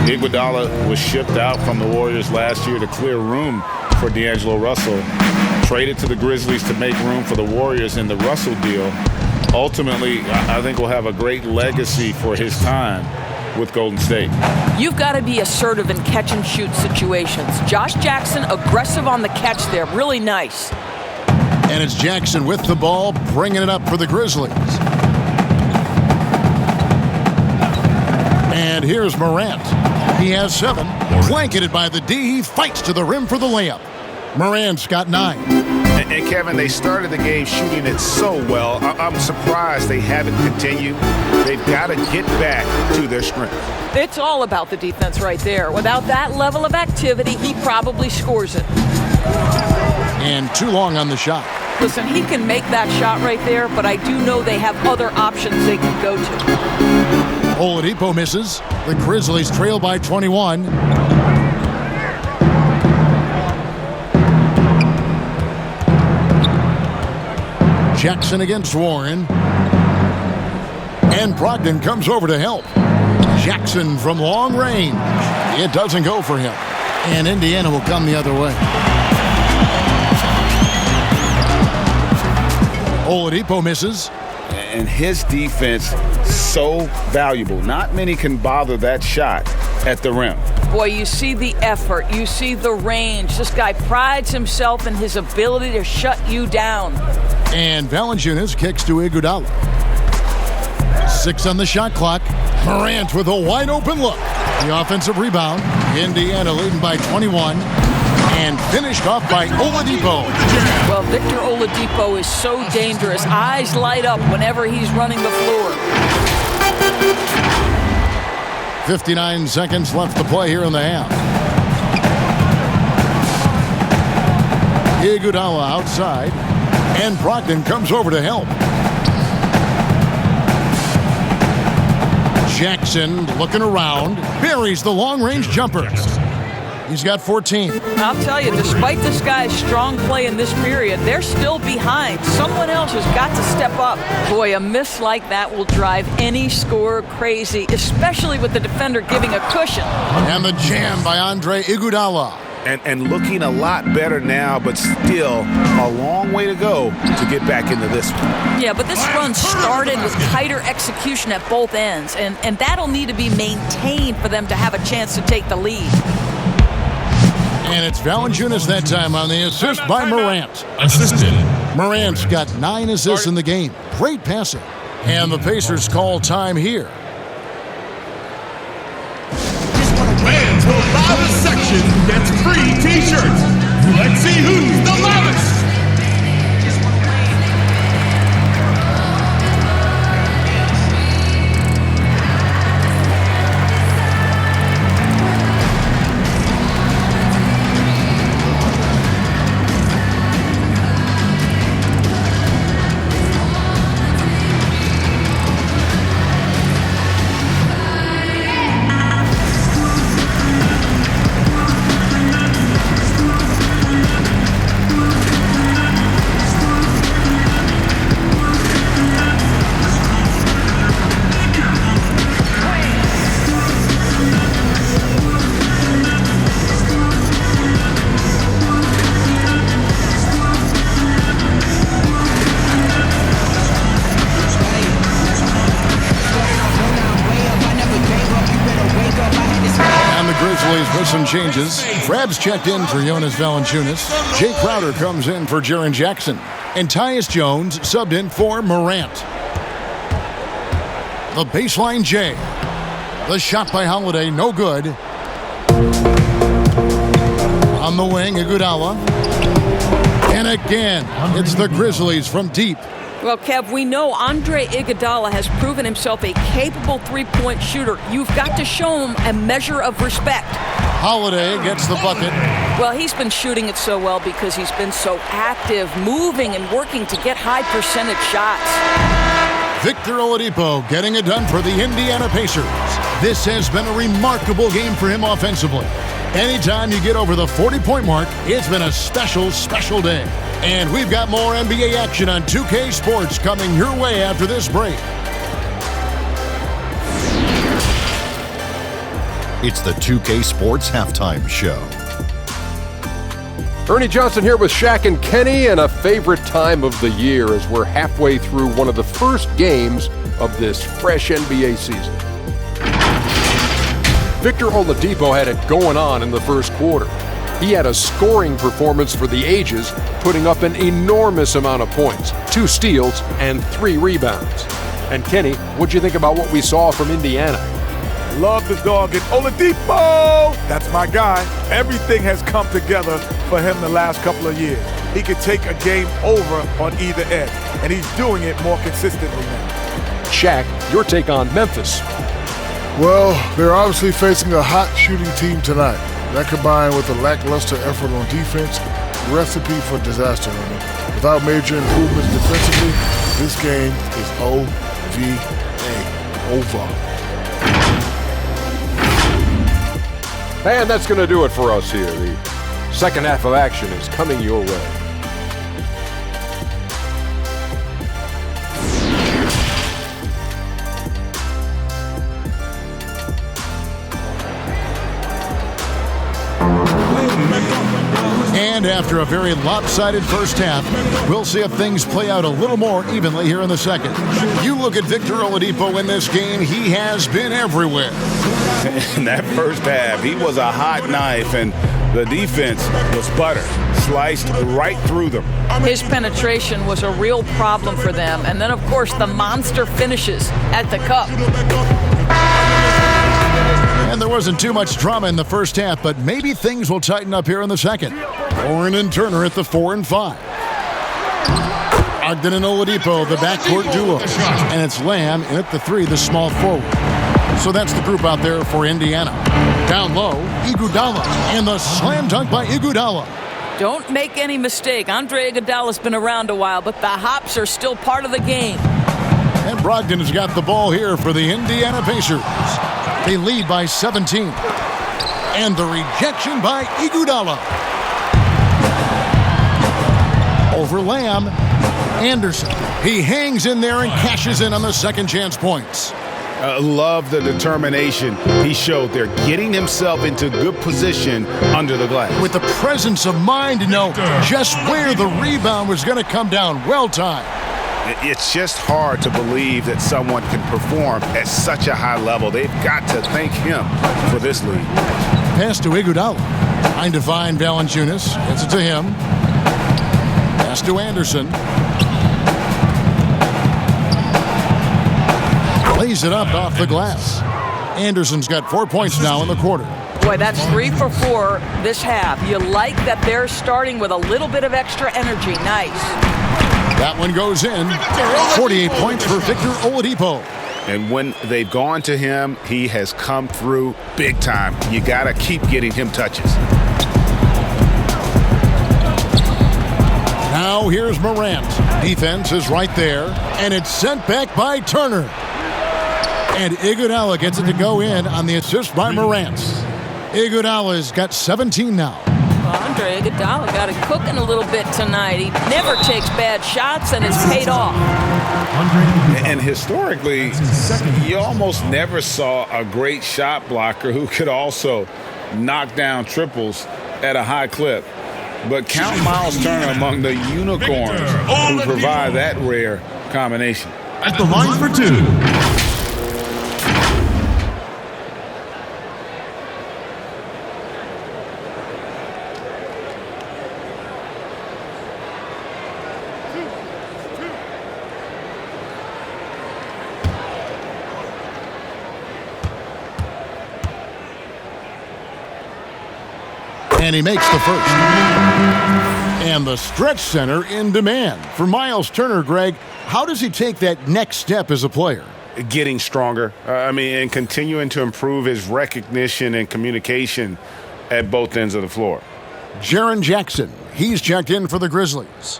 S11: Iguodala was shipped out from the Warriors last year to clear room for D'Angelo Russell. Traded to the Grizzlies to make room for the Warriors in the Russell deal. Ultimately, I think we'll have a great legacy for his time with Golden State.
S9: You've got to be assertive in catch-and-shoot situations. Josh Jackson, aggressive on the catch there. Really nice.
S7: And it's Jackson with the ball, bringing it up for the Grizzlies. And here's Morant. He has 7. Blanketed by the D. He fights to the rim for the layup. Morant's got 9.
S3: And Kevin, they started the game shooting it so well. I'm surprised they haven't continued. They've got to get back to their strength.
S9: It's all about the defense right there. Without that level of activity, he probably scores it.
S7: And too long on the shot.
S9: Listen, he can make that shot right there, but I do know they have other options they can go to.
S7: Oladipo misses. The Grizzlies trail by 21. Jackson against Warren. And Brogdon comes over to help. Jackson from long range. It doesn't go for him. And Indiana will come the other way. Oladipo misses.
S11: And his defense so valuable. Not many can bother that shot at the rim.
S9: Boy, you see the effort, you see the range. This guy prides himself in his ability to shut you down.
S7: And Valanciunas kicks to Iguodala. 6 on the shot clock. Morant with a wide open look. The offensive rebound. Indiana leading by 21. And finished off by Oladipo.
S9: Well, Victor Oladipo is so dangerous. Eyes light up whenever he's running the floor.
S7: 59 seconds left to play here in the half. Iguodala outside. And Brogdon comes over to help. Jackson looking around. Buries the long-range jumper. He's got 14.
S9: I'll tell you, despite this guy's strong play in this period, they're still behind. Someone else has got to step up. Boy, a miss like that will drive any scorer crazy, especially with the defender giving a cushion.
S7: And the jam by Andre Iguodala.
S11: And looking a lot better now, but still a long way to go to get back into this one.
S9: Yeah, but this run started with tighter execution at both ends, and that'll need to be maintained for them to have a chance to take the lead.
S7: And it's Valanciunas that time on the assist by Morant.
S6: Assisted.
S7: Morant's got 9 assists in the game. Great passing. And the Pacers call time here.
S6: Fans, the loudest section gets free t-shirts. Let's see who's the loudest.
S7: Some changes. Krabs checked in for Jonas Valanciunas. Jay Crowder comes in for Jaren Jackson. And Tyus Jones subbed in for Morant. The baseline J. The shot by Holiday, no good. On the wing, Iguodala. And again, it's the Grizzlies from deep.
S9: Well, Kev, we know Andre Iguodala has proven himself a capable three-point shooter. You've got to show him a measure of respect.
S7: Holiday gets the bucket.
S9: Well, he's been shooting it so well because he's been so active, moving and working to get high percentage shots.
S7: Victor Oladipo getting it done for the Indiana Pacers. This has been a remarkable game for him offensively. Anytime you get over the 40-point mark, it's been a special, special day. And we've got more NBA action on 2K Sports coming your way after this break.
S15: It's the 2K Sports Halftime Show.
S16: Ernie Johnson here with Shaq and Kenny, and a favorite time of the year as we're halfway through one of the first games of this fresh NBA season. Victor Oladipo had it going on in the first quarter. He had a scoring performance for the ages, putting up an enormous amount of points, 2 steals and 3 rebounds. And Kenny, what'd you think about what we saw from Indiana?
S17: Love the dog. And Oladipo, that's my guy. Everything has come together for him the last couple of years. He could take a game over on either end, and he's doing it more consistently now.
S16: Shaq, your take on Memphis.
S18: Well, they're obviously facing a hot shooting team tonight. That combined with a lackluster effort on defense, recipe for disaster. Without major improvements defensively, this game is OVA, over.
S16: And that's going to do it for us here. The second half of action is coming your way.
S7: And after a very lopsided first half, we'll see if things play out a little more evenly here in the second. You look at Victor Oladipo in this game, he has been everywhere.
S11: In that first half, he was a hot knife, and the defense was butter, sliced right through them.
S9: His penetration was a real problem for them. And then, of course, the monster finishes at the cup.
S7: And there wasn't too much drama in the first half, but maybe things will tighten up here in the second. Warren and Turner at the 4 and 5. Ogden and Oladipo, the backcourt duo. And it's Lamb in at the 3, the small forward. So that's the group out there for Indiana. Down low, Iguodala, and the slam dunk by Iguodala.
S9: Don't make any mistake. Andre Iguodala's been around a while, but the hops are still part of the game.
S7: And Brogdon's got the ball here for the Indiana Pacers. They lead by 17. And the rejection by Iguodala. Over Lamb, Anderson. He hangs in there and cashes in on the second chance points.
S11: Love the determination he showed there, getting himself into good position under the glass.
S7: With the presence of mind to know just where the rebound was going to come down. Well timed.
S11: It's just hard to believe that someone can perform at such a high level. They've got to thank him for this lead.
S7: Pass to Iguodala. Trying to find Valanciunas. Gets it to him. Pass to Anderson. Lays it up off the glass. Anderson's got 4 points now in the quarter.
S9: Boy, that's 3 for 4 this half. You like that they're starting with a little bit of extra energy. Nice.
S7: That one goes in. 48 points for Victor Oladipo.
S11: And when they've gone to him, he has come through big time. You got to keep getting him touches.
S7: Now here's Morant. Defense is right there, and it's sent back by Turner. And Iguodala gets it to go in on the assist by Morant. Iguodala's got 17 now.
S9: Well, Andre Iguodala got it cooking a little bit tonight. He never takes bad shots, and it's paid off.
S11: And historically, you almost never saw a great shot blocker who could also knock down triples at a high clip. But count Miles Turner among the unicorns who provide that rare combination.
S6: At the line for 2.
S7: And he makes the first. And the stretch center in demand. For Miles Turner, Greg, how does he take that next step as a player?
S11: Getting stronger. And continuing to improve his recognition and communication at both ends of the floor.
S7: Jaren Jackson, he's checked in for the Grizzlies.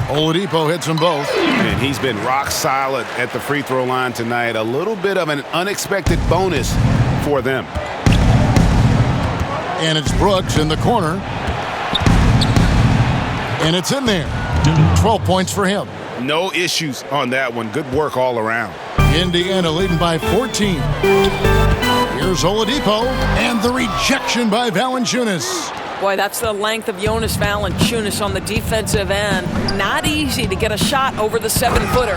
S7: Oladipo hits them both.
S11: And he's been rock solid at the free throw line tonight. A little bit of an unexpected bonus for them.
S7: And it's Brooks in the corner. And it's in there. 12 points for him.
S11: No issues on that one. Good work all around.
S7: Indiana leading by 14. Here's Oladipo. And the rejection by Valanciunas.
S9: Boy, that's the length of Jonas Valanciunas on the defensive end. Not easy to get a shot over the 7-footer.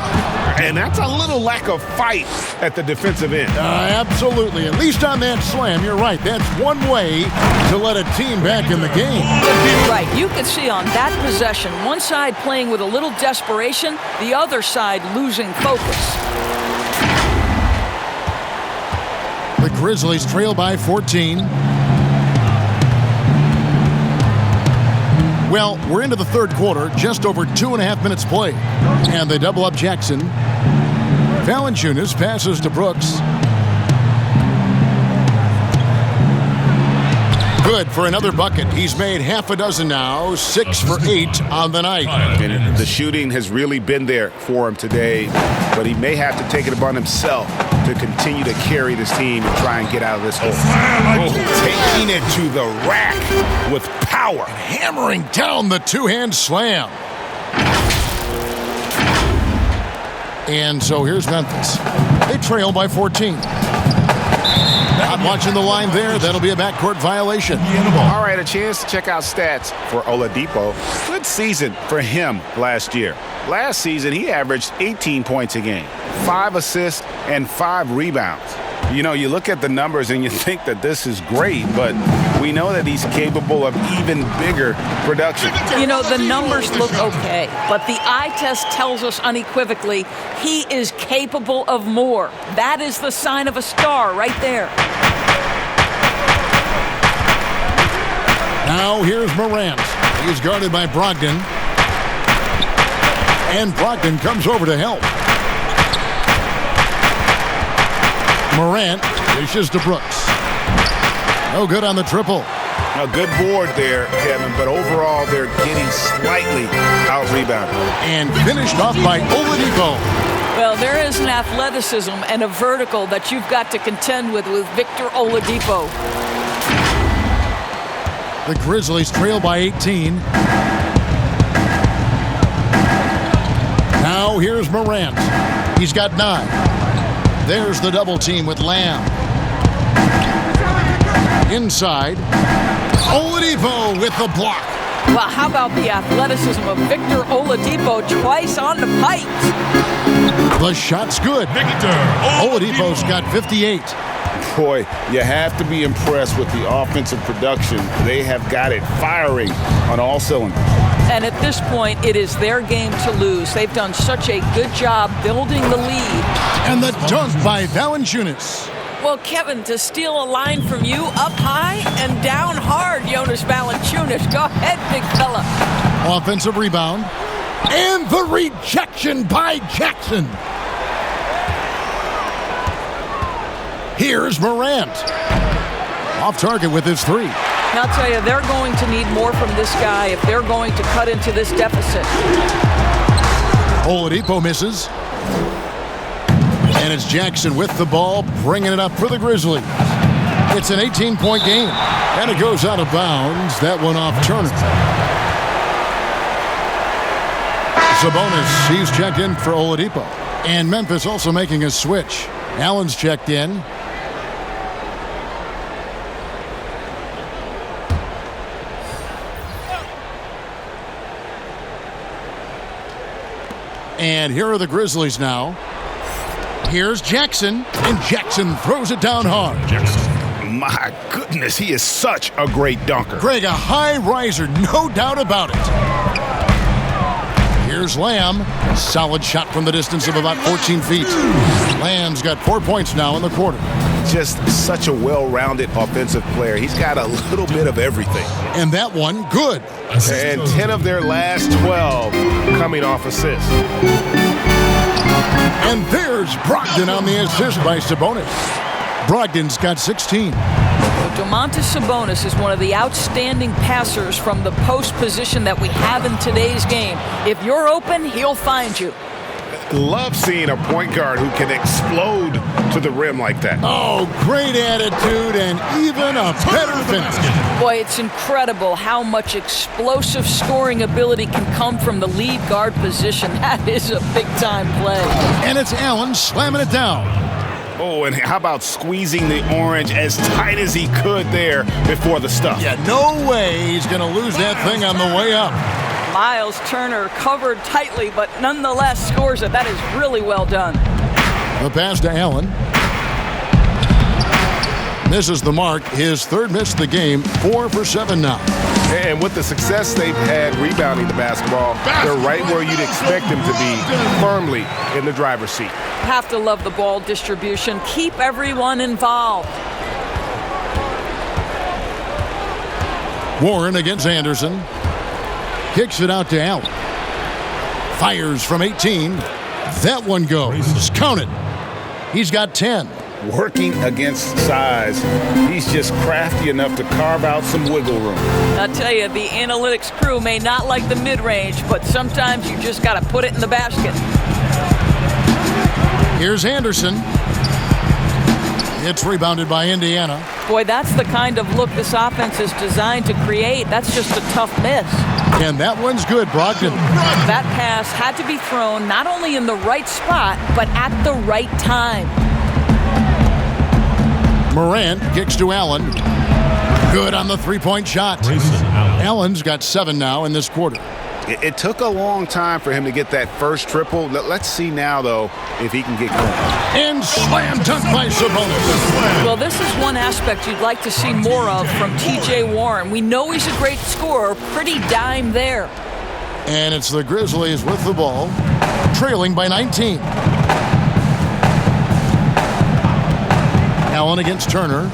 S11: And that's a little lack of fight at the defensive end.
S7: Absolutely. At least on that slam, you're right. That's one way to let a team back in the game.
S9: Right. You can see on that possession, one side playing with a little desperation, the other side losing focus.
S7: The Grizzlies trail by 14. Well, we're into the third quarter, just over 2.5 minutes played. And they double up Jackson. Valanciunas passes to Brooks. Good for another bucket. He's made half a dozen now, 6 for 8 on the night.
S11: And the shooting has really been there for him today, but he may have to take it upon himself to continue to carry this team and try and get out of this hole. Taking it to the rack with power.
S7: Hammering down the two-hand slam. And so here's Memphis. They trail by 14. watching the line there. That'll be a backcourt violation.
S3: All right, a chance to check out stats for Oladipo. Good season for him last year. Last season, he averaged 18 points a game, 5 assists, and 5 rebounds. You know, you look at the numbers and you think that this is great, but we know that he's capable of even bigger production.
S9: You know, the numbers look okay, but the eye test tells us unequivocally he is capable of more. That is the sign of a star right there.
S7: Now here's Morant. He's guarded by Brogdon. And Brogdon comes over to help. Morant dishes to Brooks. No good on the triple.
S3: A good board there, Kevin, but overall they're getting slightly out-rebounded.
S7: And finished off by Oladipo.
S9: Well, there is an athleticism and a vertical that you've got to contend with Victor Oladipo.
S7: The Grizzlies trail by 18. Now here's Morant. He's got 9. There's the double team with Lamb. Inside. Oladipo with the block.
S9: Well, how about the athleticism of Victor Oladipo twice on the pipes?
S7: The shot's good.
S6: Victor
S7: Oladipo's got 58.
S3: Boy, you have to be impressed with the offensive production. They have got it firing on all cylinders.
S9: And at this point, it is their game to lose. They've done such a good job building the lead.
S7: And the dunk by Valanciunas.
S9: Well, Kevin, to steal a line from you, up high and down hard, Jonas Valanciunas. Go ahead, big fella.
S7: Offensive rebound. And the rejection by Jackson. Here's Morant. Off target with his 3.
S9: Now, I'll tell you, they're going to need more from this guy if they're going to cut into this deficit.
S7: Oladipo misses. And it's Jackson with the ball, bringing it up for the Grizzlies. It's an 18-point game, and it goes out of bounds. That one off Turner. Sabonis, he's checked in for Oladipo. And Memphis also making a switch. Allen's checked in. And here are the Grizzlies now. Here's Jackson, and Jackson throws it down hard.
S3: Jackson, my goodness, he is such a great dunker.
S7: Greg, a high riser, no doubt about it. Here's Lamb. Solid shot from the distance of about 14 feet. Lamb's got 4 points now in the quarter.
S3: Just such a well-rounded offensive player. He's got a little bit of everything.
S7: And that one, good.
S3: And 10 of their last 12 coming off assists.
S7: And there's Brogdon on the assist by Sabonis. Brogdon's got 16.
S9: Domantas Sabonis is one of the outstanding passers from the post position that we have in today's game. If you're open, he'll find you.
S3: Love seeing a point guard who can explode to the rim like that.
S7: Oh, great attitude and even a better finish.
S9: Boy, it's incredible how much explosive scoring ability can come from the lead guard position. That is a big-time play.
S7: And it's Allen slamming it down.
S3: Oh, and how about squeezing the orange as tight as he could there before the stuff?
S7: Yeah, no way he's going to lose that thing on the way up.
S9: Miles Turner covered tightly, but nonetheless scores it. That is really well done.
S7: The pass to Allen. Misses the mark. His third miss of the game. 4 for 7 now.
S3: And with the success they've had rebounding the basketball, they're right where you'd expect them to be, firmly in the driver's seat.
S9: Have to love the ball distribution. Keep everyone involved.
S7: Warren against Anderson. Kicks it out to Allen. Fires from 18. That one goes. Count it. He's got 10.
S3: Working against size, he's just crafty enough to carve out some wiggle room.
S9: I'll tell you, the analytics crew may not like the mid-range, but sometimes you just got to put it in the basket.
S7: Here's Anderson. It's rebounded by Indiana.
S9: Boy, that's the kind of look this offense is designed to create. That's just a tough miss.
S7: And that one's good, Brogdon.
S9: That pass had to be thrown not only in the right spot, but at the right time.
S7: Morant kicks to Allen. Good on the three-point shot. Allen's got 7 now in this quarter.
S3: It took a long time for him to get that first triple. Let's see now, though, if he can get going.
S7: And slam dunk by Sabonis.
S9: Well, this is one aspect you'd like to see more of from T.J. Warren. We know he's a great scorer. Pretty dime there.
S7: And it's the Grizzlies with the ball, trailing by 19. Allen against Turner.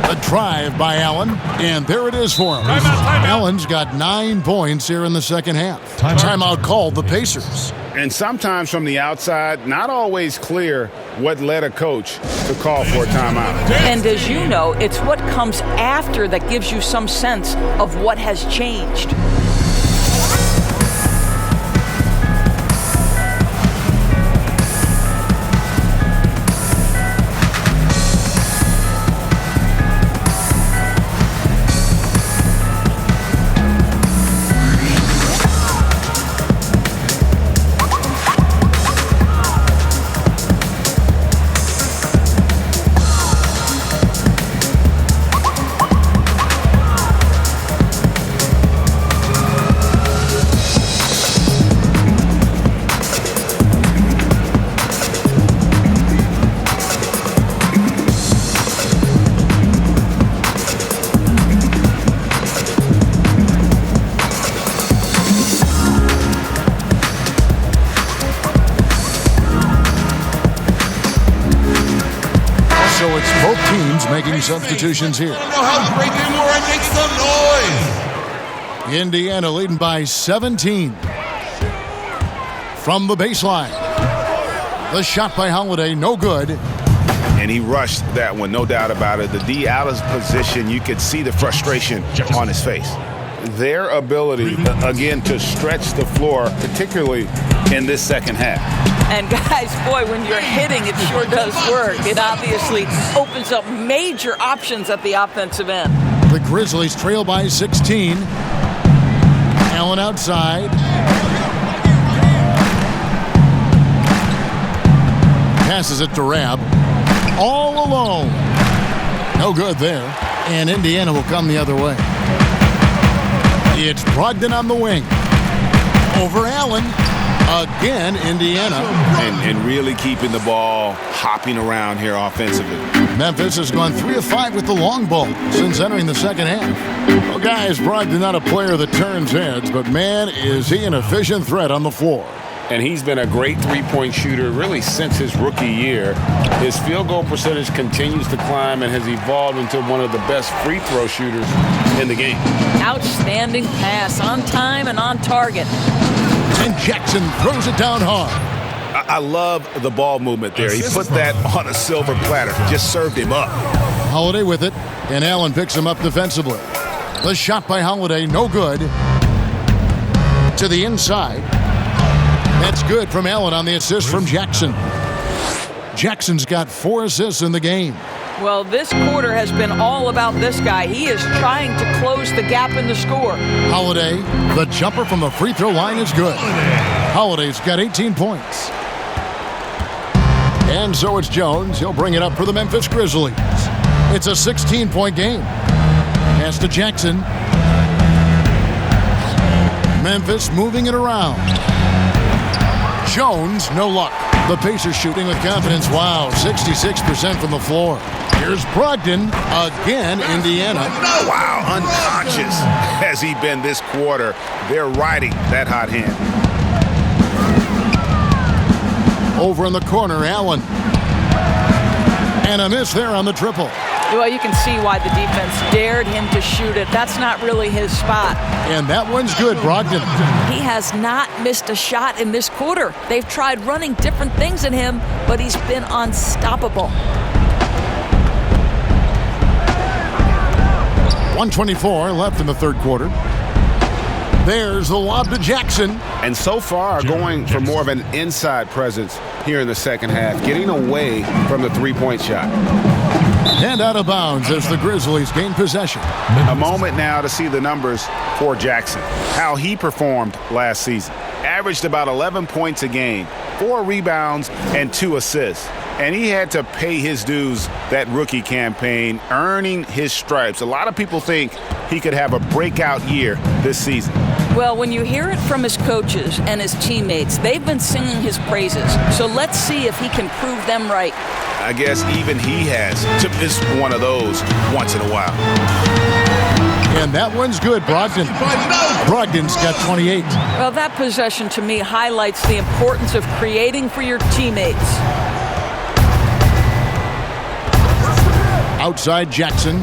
S7: A drive by Allen, and there it is for him. Allen's got 9 points here in the second half. Timeout called the Pacers.
S3: And sometimes from the outside, not always clear what led a coach to call for a timeout.
S9: And as you know, it's what comes after that gives you some sense of what has changed.
S7: Making substitutions here.
S6: I don't know how great they were. Make some noise.
S7: Indiana leading by 17. From the baseline. The shot by Holiday, no good.
S3: And he rushed that one, no doubt about it. The D out of position, you could see the frustration on his face. Their ability, again, to stretch the floor, particularly in this second half.
S9: And guys, boy, when you're hitting, it sure does work. It obviously opens up major options at the offensive end.
S7: The Grizzlies trail by 16. Allen outside. Passes it to Rab. All alone. No good there. And Indiana will come the other way. It's Brogdon on the wing. Over Allen. Again, Indiana.
S3: And really keeping the ball hopping around here offensively.
S7: Memphis has gone 3 of 5 with the long ball since entering the second half. Well, guys, Brogdon not a player that turns heads, but man, is he an efficient threat on the floor.
S11: And he's been a great three-point shooter really since his rookie year. His field goal percentage continues to climb and has evolved into one of the best free throw shooters in the game.
S9: Outstanding pass, on time and on target.
S7: And Jackson throws it down hard.
S3: I love the ball movement there. He put that on a silver platter. Just served him up.
S7: Holiday with it, and Allen picks him up defensively. The shot by Holiday, no good. To the inside. That's good from Allen on the assist from Jackson. Jackson's got 4 assists in the game.
S9: Well, this quarter has been all about this guy. He is trying to close the gap in the score.
S7: Holiday, the jumper from the free throw line is good. Holiday's got 18 points. And so it's Jones. He'll bring it up for the Memphis Grizzlies. It's a 16-point game. Pass to Jackson. Memphis moving it around. Jones, no luck. The Pacers shooting with confidence. Wow, 66% from the floor. Here's Brogdon. Again, Indiana.
S3: Wow, unconscious has he been this quarter. They're riding that hot hand.
S7: Over in the corner, Allen. And a miss there on the triple.
S9: Well, you can see why the defense dared him to shoot it. That's not really his spot.
S7: And that one's good, Brogdon.
S9: He has not missed a shot in this quarter. They've tried running different things in him, but he's been unstoppable.
S7: 1:24 left in the third quarter. There's the lob to Jackson.
S3: And so far going for more of an inside presence here in the second half, getting away from the three-point shot.
S7: And out of bounds as the Grizzlies gain possession.
S3: A moment now to see the numbers for Jackson. How he performed last season. Averaged about 11 points a game, 4 rebounds, and 2 assists.
S11: And he had to pay his dues that rookie campaign, earning his stripes. A lot of people think he could have a breakout year this season.
S9: Well, when you hear it from his coaches and his teammates, they've been singing his praises. So let's see if he can prove them right.
S11: I guess even he has to miss one of those once in a while.
S7: And that one's good, Brogdon. Brogdon's got 28.
S9: Well, that possession to me highlights the importance of creating for your teammates.
S7: Outside Jackson.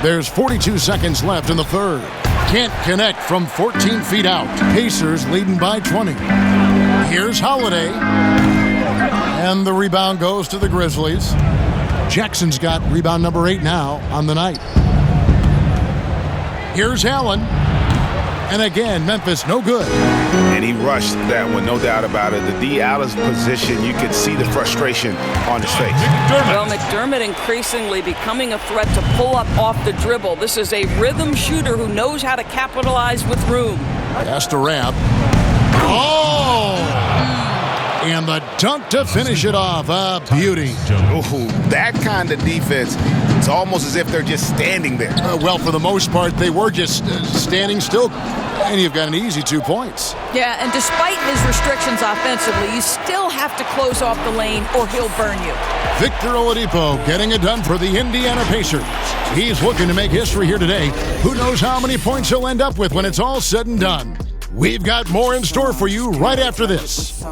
S7: There's 42 seconds left in the third. Can't connect from 14 feet out. Pacers leading by 20. Here's Holiday. And the rebound goes to the Grizzlies. Jackson's got rebound number 8 now on the night. Here's Allen. And again, Memphis no good.
S11: And he rushed that one, no doubt about it. The D out of position, you could see the frustration on his face.
S9: Well, McDermott increasingly becoming a threat to pull up off the dribble. This is a rhythm shooter who knows how to capitalize with room.
S7: Pass to Rab. Oh! And the dunk to finish it off. A beauty.
S11: Ooh, that kind of defense, it's almost as if they're just standing there.
S7: Well, for the most part, they were just standing still. And you've got an easy 2 points.
S9: Yeah, and despite his restrictions offensively, you still have to close off the lane or he'll burn you.
S7: Victor Oladipo getting it done for the Indiana Pacers. He's looking to make history here today. Who knows how many points he'll end up with when it's all said and done. We've got more in store for you right after this.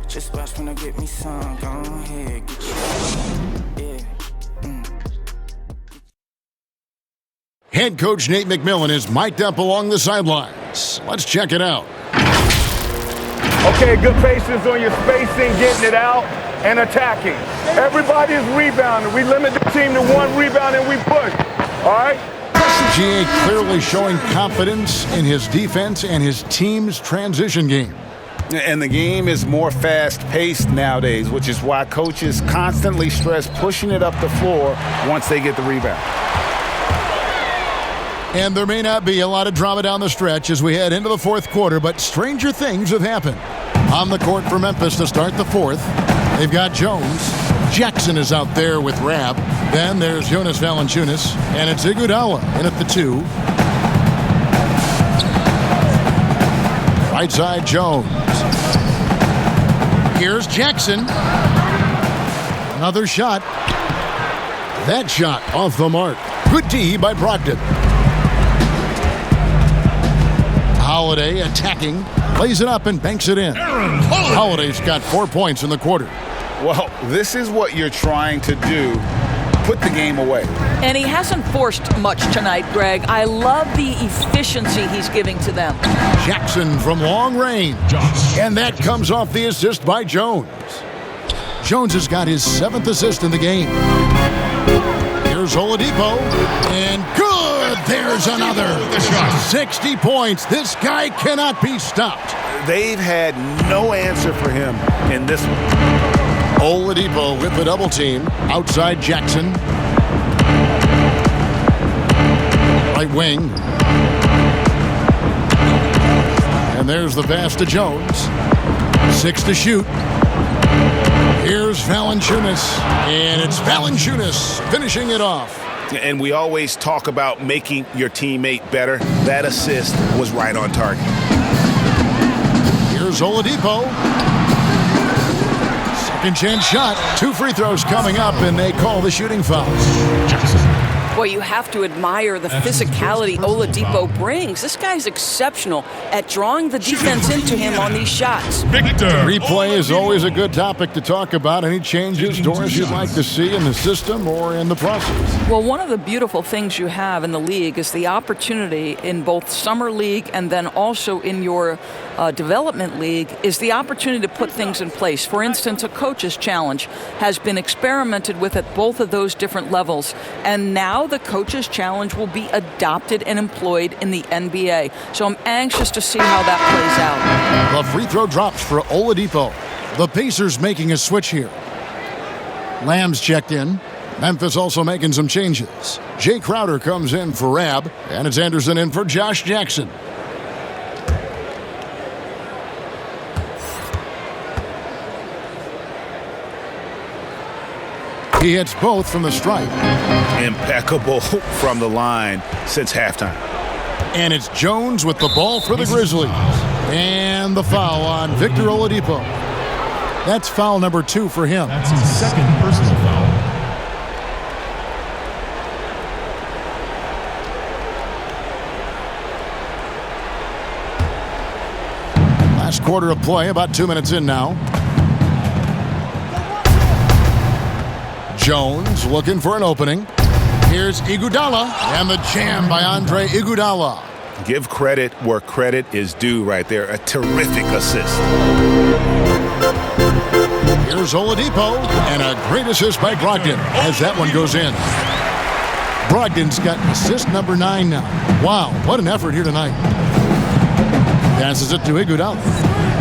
S19: Just watch when I get me some, go ahead, get you.
S7: Head coach Nate McMillan is mic'd up along the sidelines. Let's check it out.
S17: Okay, good patience on your spacing, getting it out, and attacking. Everybody is rebounding. We limit the team to 1 rebound and we push, all right?
S7: GA clearly showing confidence in his defense and his team's transition game.
S11: And the game is more fast-paced nowadays, which is why coaches constantly stress pushing it up the floor once they get the rebound.
S7: And there may not be a lot of drama down the stretch as we head into the fourth quarter, but stranger things have happened. On the court for Memphis to start the fourth, they've got Jones. Jackson is out there with Rab. Then there's Jonas Valanciunas, and it's Iguodala in at the 2. Right side, Jones. Here's Jackson. Another shot. That shot off the mark. Good D by Brogdon. Holiday attacking. Lays it up and banks it in. Holiday's got 4 points in the quarter.
S11: Well, this is what you're trying to do. Put the game away.
S9: And he hasn't forced much tonight, Greg. I love the efficiency he's giving to them.
S7: Jackson from long range. And that comes off the assist by Jones. Jones has got his 7th assist in the game. Here's Oladipo. And good! There's another. 60 points. This guy cannot be stopped.
S11: They've had no answer for him in this one.
S7: Oladipo with the double team. Outside Jackson. Right wing. And there's the pass to Jones. 6 to shoot. Here's Valanciunas. And it's Valanciunas finishing it off.
S11: And we always talk about making your teammate better. That assist was right on target.
S7: Here's Oladipo. Second chance shot. 2 free throws coming up, and they call the shooting foul.
S9: Boy, you have to admire the physicality Oladipo brings. This guy's exceptional at drawing the defense into him on these shots.
S7: Replay is always a good topic to talk about. Any changes, Doris, you'd like to see in the system or in the process?
S9: Well, one of the beautiful things you have in the league is the opportunity in both Summer League and then also in your development league is the opportunity to put things in place. For instance, a coach's challenge has been experimented with at both of those different levels. And now the coach's challenge will be adopted and employed in the NBA. So I'm anxious to see how that plays out.
S7: The free throw drops for Oladipo. The Pacers making a switch here. Lamb's checked in. Memphis also making some changes. Jay Crowder comes in for Rab, and it's Anderson in for Josh Jackson. He hits both from the stripe.
S11: Impeccable from the line since halftime.
S7: And it's Jones with the ball for the Grizzlies. And the foul on Victor Oladipo. That's foul number 2 for him.
S6: That's his second personal foul.
S7: Last quarter of play, about 2 minutes in now. Jones looking for an opening. Here's Iguodala, and the jam by Andre Iguodala.
S11: Give credit where credit is due right there. A terrific assist.
S7: Here's Oladipo, and a great assist by Brogdon as that one goes in. Brogdon's got assist number 9 now. Wow, what an effort here tonight. Passes it to Iguodala.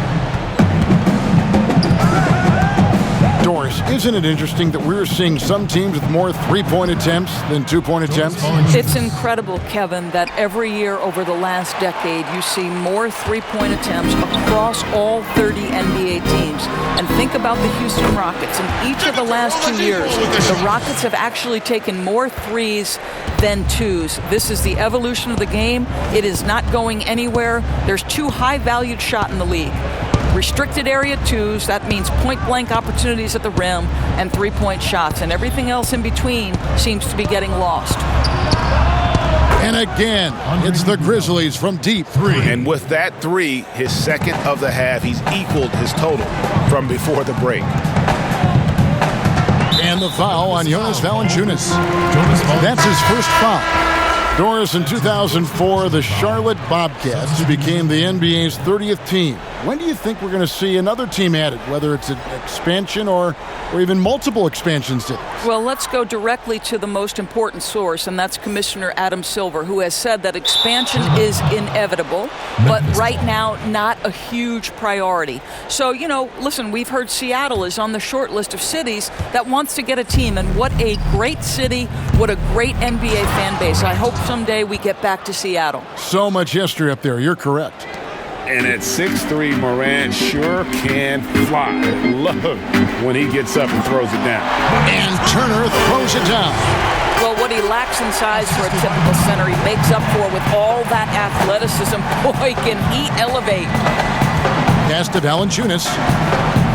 S7: Doris, isn't it interesting that we're seeing some teams with more three-point attempts than two-point attempts?
S9: It's incredible, Kevin, that every year over the last decade you see more three-point attempts across all 30 NBA teams. And think about the Houston Rockets. In each of the last 2 years, the Rockets have actually taken more threes than twos. This is the evolution of the game. It is not going anywhere. There's 2 high-valued shots in the league. Restricted area twos, that means point-blank opportunities at the rim, and three-point shots. And everything else in between seems to be getting lost.
S7: And again, it's the Grizzlies from deep.
S11: 3. And with that 3, his second of the half, he's equaled his total from before the break.
S7: And the foul on Jonas Valanciunas. That's his first foul. Doris, in 2004, the Charlotte Bobcats became the NBA's 30th team. When do you think we're going to see another team added, whether it's an expansion or even multiple expansions to this?
S9: Well, let's go directly to the most important source, and that's Commissioner Adam Silver, who has said that expansion is inevitable, but right now not a huge priority. So, you know, listen, we've heard Seattle is on the short list of cities that wants to get a team, and what a great city, what a great NBA fan base. I hope someday we get back to Seattle.
S7: So much history up there. You're correct.
S11: And at 6'3", Morant sure can fly. Love when he gets up and throws it down.
S7: And Turner throws it down.
S9: Well, what he lacks in size for a typical center, he makes up for with all that athleticism. Boy, can he elevate.
S7: Pass to Valanciunas.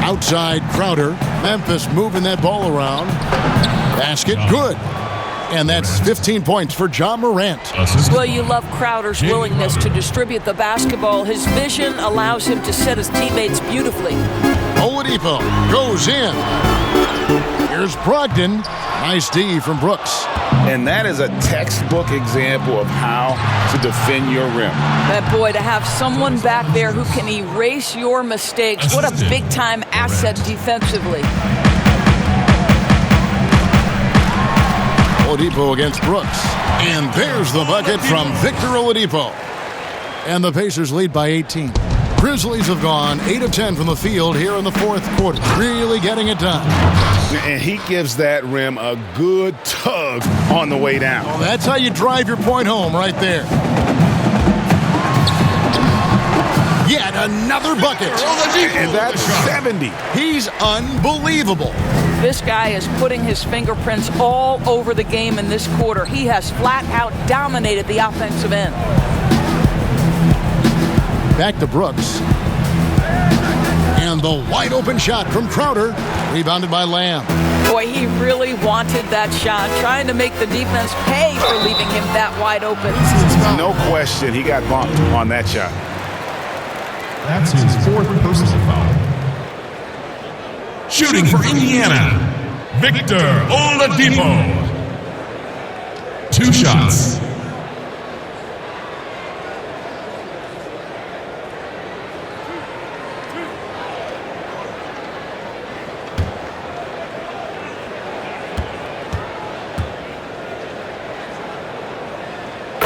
S7: Outside Crowder. Memphis moving that ball around. Basket good. And that's 15 points for Ja Morant.
S9: Well, you love Crowder's willingness to distribute the basketball. His vision allows him to set his teammates beautifully.
S7: Oladipo goes in. Here's Brogdon. Nice D from Brooks.
S11: And that is a textbook example of how to defend your rim.
S9: That boy, to have someone back there who can erase your mistakes. What a big-time asset defensively.
S7: Oladipo against Brooks. And there's the bucket from Victor Oladipo. And the Pacers lead by 18. Grizzlies have gone 8 of 10 from the field here in the fourth quarter. Really getting it done.
S11: And he gives that rim a good tug on the way down.
S7: Well, that's how you drive your point home right there. Yet another bucket.
S11: And that's 70.
S7: He's unbelievable.
S9: This guy is putting his fingerprints all over the game in this quarter. He has flat out dominated the offensive end.
S7: Back to Brooks. And the wide open shot from Crowder. Rebounded by Lamb.
S9: Boy, he really wanted that shot, trying to make the defense pay for leaving him that wide open.
S11: No question, he got bumped on that shot.
S6: That's his 4th personal foul. Shooting for Indiana, Victor Oladipo. 2 shots.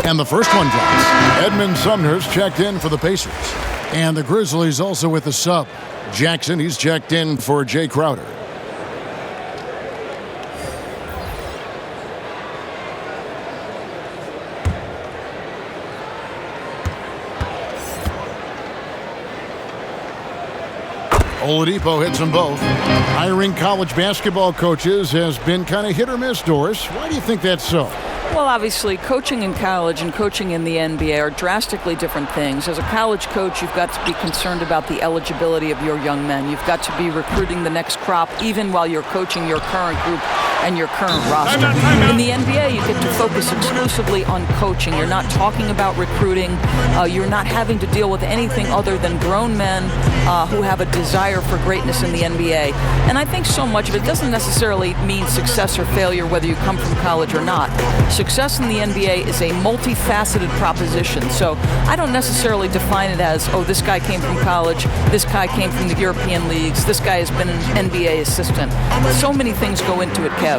S7: And the first one drops. Edmund Sumner's checked in for the Pacers. And the Grizzlies also with the sub. Jackson, he's checked in for Jay Crowder. Oladipo hits them both. Hiring college basketball coaches has been kind of hit or miss, Doris. Why do you think that's so?
S9: Well, obviously, coaching in college and coaching in the NBA are drastically different things. As a college coach, you've got to be concerned about the eligibility of your young men. You've got to be recruiting the next crop, even while you're coaching your current group and your current roster. In the NBA, you get to focus exclusively on coaching. You're not talking about recruiting. You're not having to deal with anything other than grown men who have a desire for greatness in the NBA. And I think so much of it doesn't necessarily mean success or failure, whether you come from college or not. Success in the NBA is a multifaceted proposition. So I don't necessarily define it as, oh, this guy came from college, this guy came from the European leagues, this guy has been an NBA assistant. So many things go into it, Kev.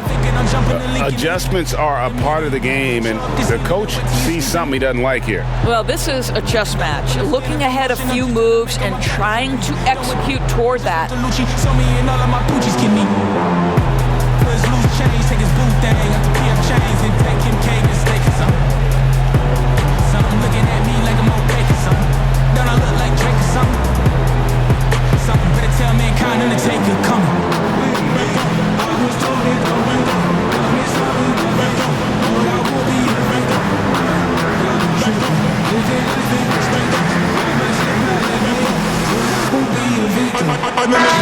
S11: Adjustments are a part of the game, and the coach sees something he doesn't like here.
S9: Well, this is a chess match. Looking ahead a few moves and trying to execute toward that.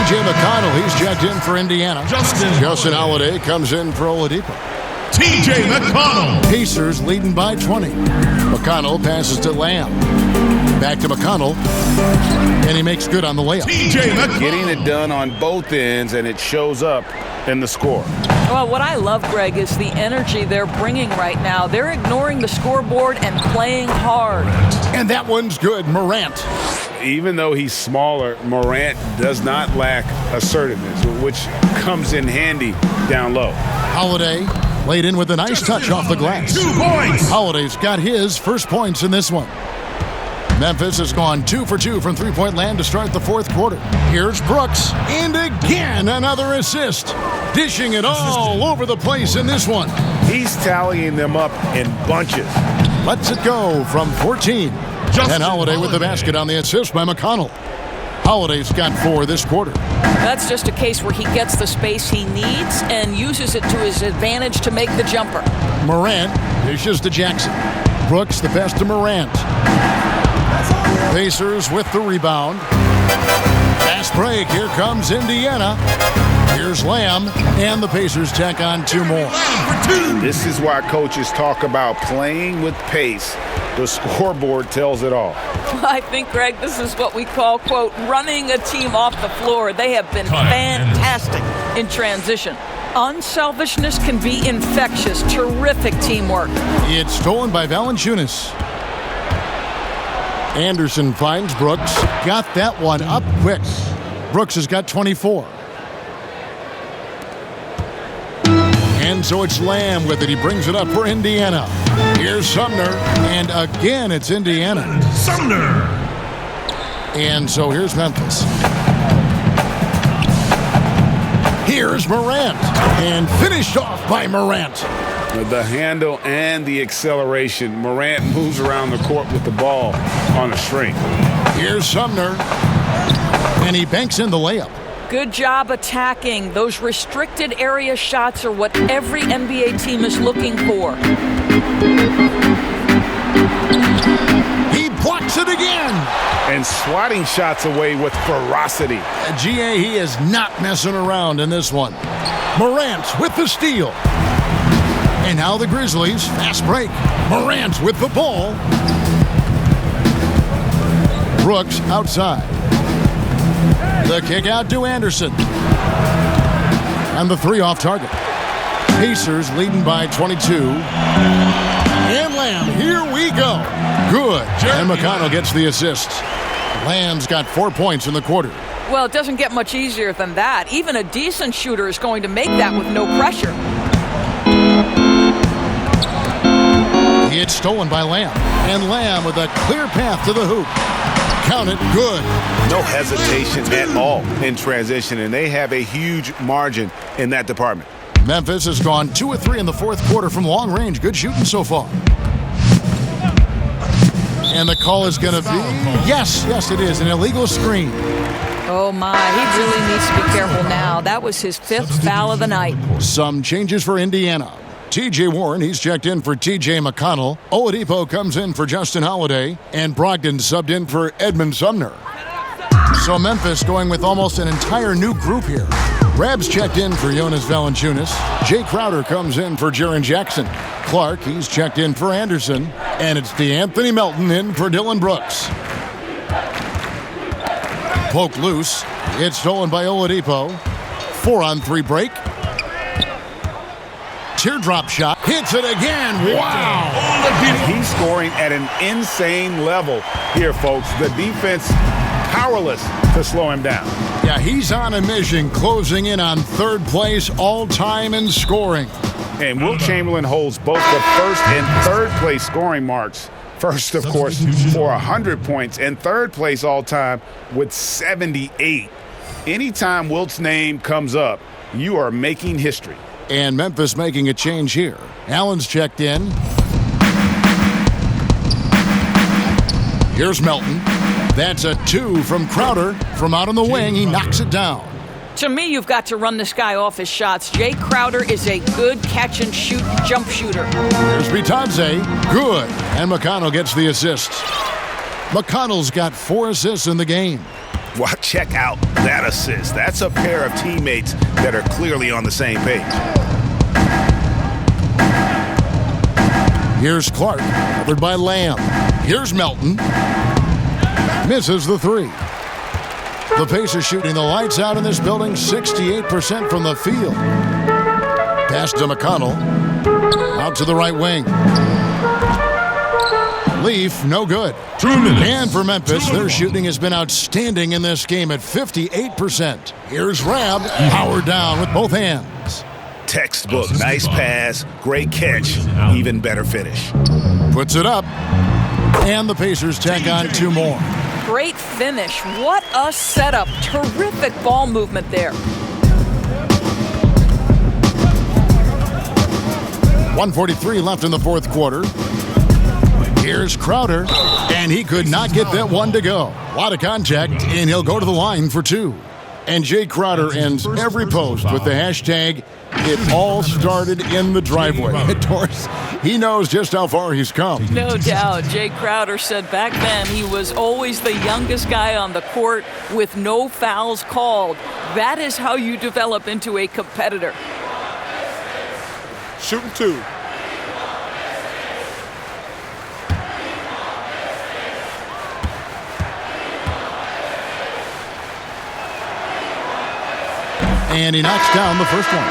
S7: TJ McConnell, he's checked in for Indiana. Justin Holiday comes in for Oladipo.
S6: TJ McConnell.
S7: Pacers leading by 20. McConnell passes to Lamb. Back to McConnell. And he makes good on the layup.
S6: TJ McConnell.
S11: Getting it done on both ends, and it shows up in the score.
S9: Well, what I love, Greg, is the energy they're bringing right now. They're ignoring the scoreboard and playing hard.
S7: And that one's good. Morant.
S11: Even though he's smaller, Morant does not lack assertiveness, which comes in handy down low.
S7: Holiday laid in with a nice touch off the glass.
S6: 2 points.
S7: Holiday's got his first points in this one. Memphis has gone 2 for 2 from three-point land to start the fourth quarter. Here's Brooks, and again another assist. Dishing it all over the place in this one.
S11: He's tallying them up in bunches.
S7: Lets it go from 14. And Holiday with the basket on the assist by McConnell. Holiday's got 4 this quarter.
S9: That's just a case where he gets the space he needs and uses it to his advantage to make the jumper.
S7: Morant dishes to Jackson. Brooks the pass to Morant. Pacers with the rebound. Fast break. Here comes Indiana. Here's Lamb, and the Pacers tack on 2 more.
S11: This is why coaches talk about playing with pace. The scoreboard tells it all.
S9: I think, Greg, this is what we call, quote, running a team off the floor. They have been fantastic in transition. Unselfishness can be infectious. Terrific teamwork.
S7: It's stolen by Valanciunas. Anderson finds Brooks. Got that one up quick. Brooks has got 24. And so it's Lamb with it. He brings it up for Indiana. Here's Sumner. And again, it's Indiana.
S6: Sumner.
S7: And so here's Memphis. Here's Morant. And finished off by Morant.
S11: The handle and the acceleration. Morant moves around the court with the ball on a string.
S7: Here's Sumner. And he banks in the layup.
S9: Good job attacking. Those restricted area shots are what every NBA team is looking for.
S7: He blocks it again.
S11: And swatting shots away with ferocity.
S7: GA, he is not messing around in this one. Morant with the steal. And now the Grizzlies, fast break. Morant with the ball. Brooks outside. The kick out to Anderson. And the 3 off target. Pacers leading by 22. And Lamb, here we go. Good. And McConnell gets the assist. Lamb's got 4 points in the quarter.
S9: Well, it doesn't get much easier than that. Even a decent shooter is going to make that with no pressure.
S7: It's stolen by Lamb. And Lamb with a clear path to the hoop. Count it, good.
S11: No hesitation at all in transition, and they have a huge margin in that department.
S7: Memphis has gone 2 of 3 in the fourth quarter from long range. Good shooting so far. And the call is going to be, yes, it is, an illegal screen.
S9: Oh, my. He really needs to be careful now. That was his 5th foul of the night.
S7: Some changes for Indiana. T.J. Warren, he's checked in for T.J. McConnell. Oladipo comes in for Justin Holiday. And Brogdon subbed in for Edmund Sumner. So Memphis going with almost an entire new group here. Rabs checked in for Jonas Valanciunas. Jay Crowder comes in for Jaren Jackson. Clark, he's checked in for Anderson. And it's DeAnthony Melton in for Dylan Brooks. Poke loose. It's stolen by Oladipo. 4-on-3 break. Teardrop shot. Hits it again. Wow.
S11: He's scoring at an insane level here, folks. The defense powerless to slow him down.
S7: Yeah, he's on a mission, closing in on 3rd place all-time in scoring.
S11: And Wilt Chamberlain holds both the 1st and 3rd place scoring marks. First, of course, for 100 points, and 3rd place all-time with 78. Anytime Wilt's name comes up, you are making history.
S7: And Memphis making a change here. Allen's checked in. Here's Melton. That's a 2 from Crowder. From out on the wing, he knocks it down.
S9: To me, you've got to run this guy off his shots. Jay Crowder is a good catch-and-shoot jump shooter.
S7: Here's Bitadze. Good. And McConnell gets the assists. McConnell's got 4 assists in the game.
S11: Well, check out that assist. That's a pair of teammates that are clearly on the same page.
S7: Here's Clark, covered by Lamb. Here's Melton. Misses the 3. The Pacers shooting the lights out in this building, 68% from the field. Pass to McConnell. Out to the right wing. Leaf, no good.
S6: 2 minutes.
S7: And for Memphis, their shooting has been outstanding in this game at 58%. Here's Rab, powered down with both hands.
S11: Textbook, nice pass, great catch, even better finish.
S7: Puts it up. And the Pacers tack on 2 more.
S9: Great finish. What a setup. Terrific ball movement there.
S7: 1:43 left in the 4th quarter. Here's Crowder, and he could not get that one to go. A lot of contact, and he'll go to the line for 2. And Jay Crowder ends every post with the hashtag, "It all started in the driveway." Doris, he knows just how far he's come.
S9: No doubt. Jay Crowder said back then he was always the youngest guy on the court with no fouls called. That is how you develop into a competitor.
S13: Shooting 2.
S7: And he knocks down the first one.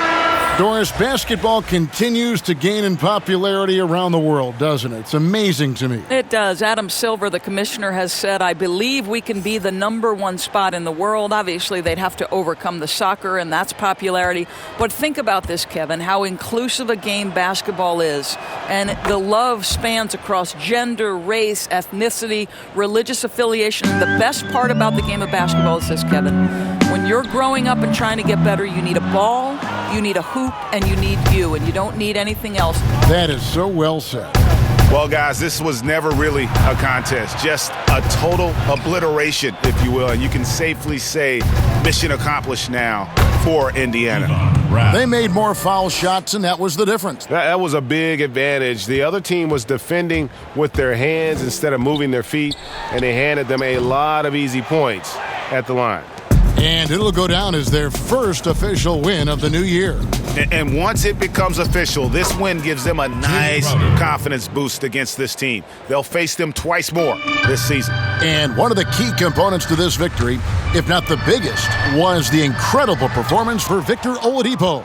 S7: Doris, basketball continues to gain in popularity around the world, doesn't it? It's amazing to me.
S9: It does. Adam Silver, the commissioner, has said, I believe we can be the #1 spot in the world. Obviously, they'd have to overcome the soccer, and that's popularity. But think about this, Kevin, how inclusive a game basketball is. And the love spans across gender, race, ethnicity, religious affiliation. The best part about the game of basketball is this, Kevin. When you're growing up and trying to get better, you need a ball, you need a hoop, and you need you, and you don't need anything else.
S7: That is so well said.
S11: Well, guys, this was never really a contest, just a total obliteration, if you will, and you can safely say mission accomplished now for Indiana.
S7: They made more foul shots, and that was the difference.
S20: That was a big advantage. The other team was defending with their hands instead of moving their feet, and they handed them a lot of easy points at the line.
S7: And it'll go down as their first official win of the new year.
S11: And once it becomes official, this win gives them a nice confidence boost against this team. They'll face them twice more this season.
S7: And one of the key components to this victory, if not the biggest, was the incredible performance for Victor Oladipo.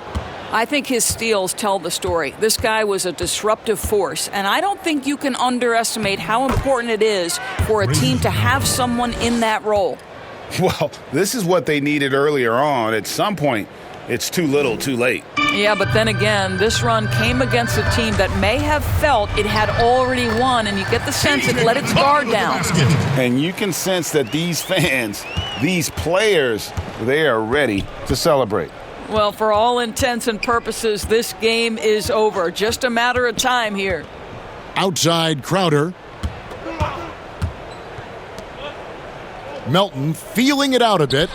S9: I think his steals tell the story. This guy was a disruptive force, and I don't think you can underestimate how important it is for a team to have someone in that role.
S11: Well, this is what they needed earlier on. At some point, it's too little, too late.
S9: Yeah, but then again, this run came against a team that may have felt it had already won, and you get the sense it let its guard down.
S11: And you can sense that these fans, these players, they are ready to celebrate.
S9: Well, for all intents and purposes, this game is over. Just a matter of time here.
S7: Outside Crowder. Melton feeling it out a bit.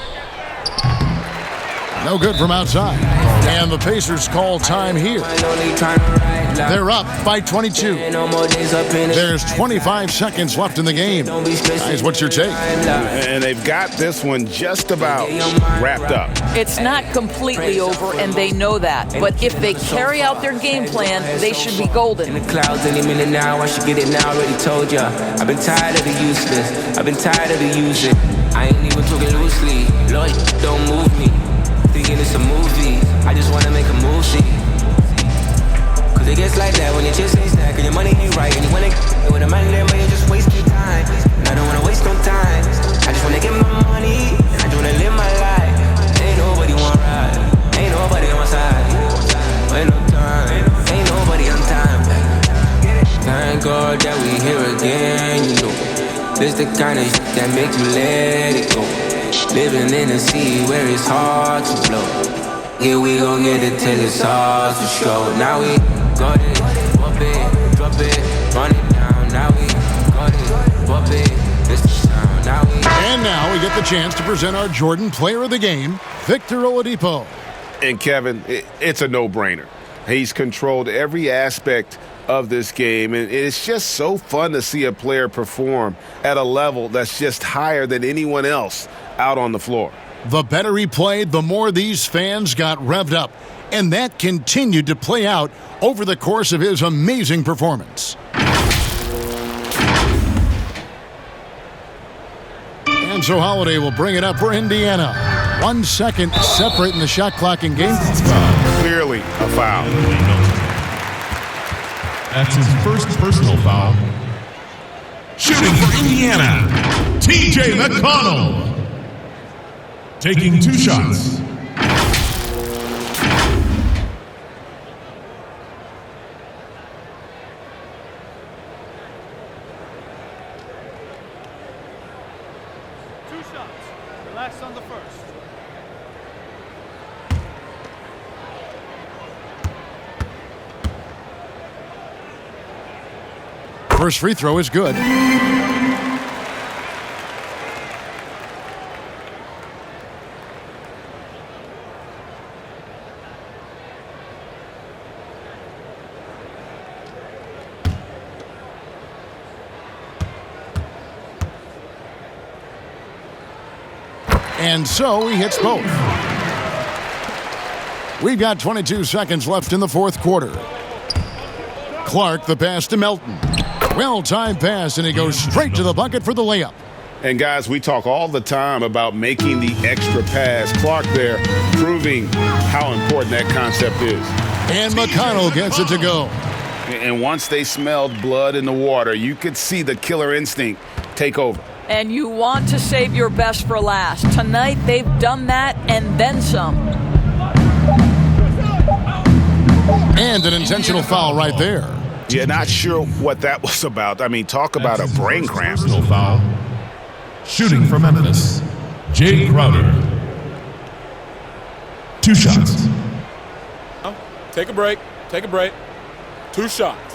S7: No good from outside. And the Pacers call time here. They're up by 22. There's 25 seconds left in the game. Guys, what's your take?
S11: And they've got this one just about wrapped up.
S9: It's not completely over, and they know that. But if they carry out their game plan, they should be golden.
S19: In the clouds any minute now, I should get it now, already told ya. I've been tired of the useless, I've been tired of the using. I ain't even talking loosely, Lord, don't move me. Thinking it's a movie, I just wanna make a move, see. Cause it gets like that when your chips ain't stack and your money ain't right. And you wanna get with a man there, but you're just wasting time. And I don't wanna waste no time, I just wanna get my money, and I just wanna live my life. Ain't nobody wanna ride, ain't nobody on my side. Ain't no time, ain't nobody on time. Thank God that we here again, you know. This the kind of shit that make you let it go. Living in a city where it's hard to blow. Here we gon' get it till it's hard to show. Now we got it, drop it, run it down. Now we got it, drop it, this the sound. Now we.
S7: And now we get the chance to present our Jordan Player of the Game, Victor Oladipo.
S11: And Kevin, it's a no-brainer. He's controlled every aspect of this game, and it's just so fun to see a player perform at a level that's just higher than anyone else out on the floor.
S7: The better he played, the more these fans got revved up, and that continued to play out over the course of his amazing performance. And so Holiday will bring it up for Indiana. 1 second separating the shot clock in game.
S11: Clearly a foul.
S6: That's his first personal foul. Shooting for Indiana, TJ McConnell. Taking 2 shots.
S21: Relax on the first.
S7: First free throw is good. And so he hits both. We've got 22 seconds left in the fourth quarter. Clark, the pass to Melton. Well-timed pass, and he goes straight to the bucket for the layup.
S11: And guys, we talk all the time about making the extra pass. Clark there proving how important that concept is.
S7: And McConnell gets it to go.
S11: And once they smelled blood in the water, you could see the killer instinct take over.
S9: And you want to save your best for last. Tonight, they've done that and then some.
S7: And an intentional foul right there.
S11: Yeah, not sure what that was about. I mean, talk about a brain cramp.
S6: Personal foul. Shooting for Memphis, Jay Crowder. 2 shots.
S13: Take a break. Take a break. 2 shots.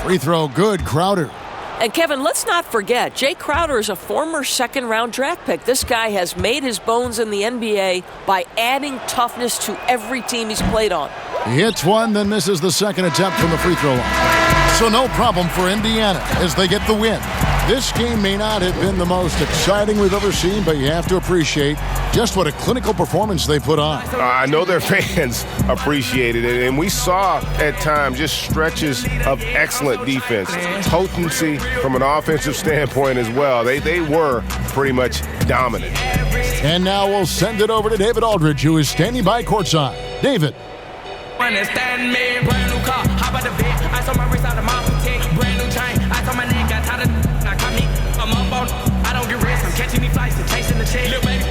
S7: Free throw good, Crowder.
S9: And Kevin, let's not forget, Jay Crowder is a former second-round draft pick. This guy has made his bones in the NBA by adding toughness to every team he's played on.
S7: He hits one, then misses the second attempt from the free throw line. So no problem for Indiana as they get the win. This game may not have been the most exciting we've ever seen, but you have to appreciate just what a clinical performance they put on.
S20: I know their fans appreciated it, and we saw at times just stretches of excellent defense, potency from an offensive standpoint as well. They were pretty much dominant.
S7: And now we'll send it over to David Aldridge, who is standing by courtside. David.
S22: Understand me, brand new car, hop out the bed. I saw my wrist out of my boutique, brand new chain. I saw my neck, got tired of I caught me. I'm up on, I don't get rest. I'm catching these flights and chasing the check. Little baby.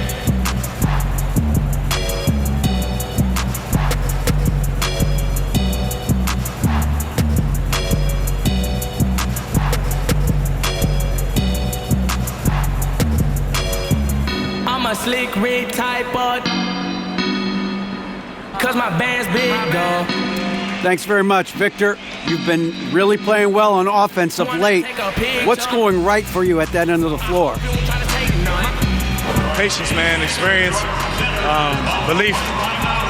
S22: I'm a slick red type of.
S19: cause my band's big, dog.
S8: Thanks very much, Victor. You've been really playing well on offense of late. What's going right for you at that end of the floor?
S1: Patience, man, experience, belief,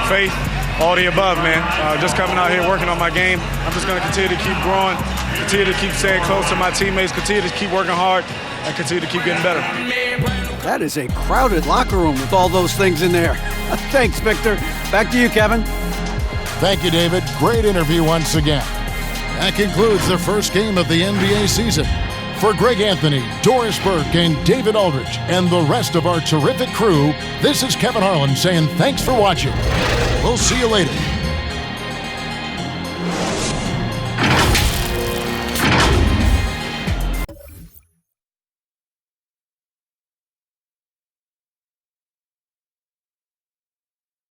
S1: faith, all the above, man. Just coming out here working on my game. I'm just going to continue to keep growing, continue to keep staying close to my teammates, continue to keep working hard, and continue to keep getting better.
S8: That is a crowded locker room with all those things in there. Thanks, Victor. Back to you, Kevin.
S7: Thank you, David. Great interview once again. That concludes the first game of the NBA season. For Greg Anthony, Doris Burke, and David Aldridge, and the rest of our terrific crew, this is Kevin Harlan saying thanks for watching. We'll see you later.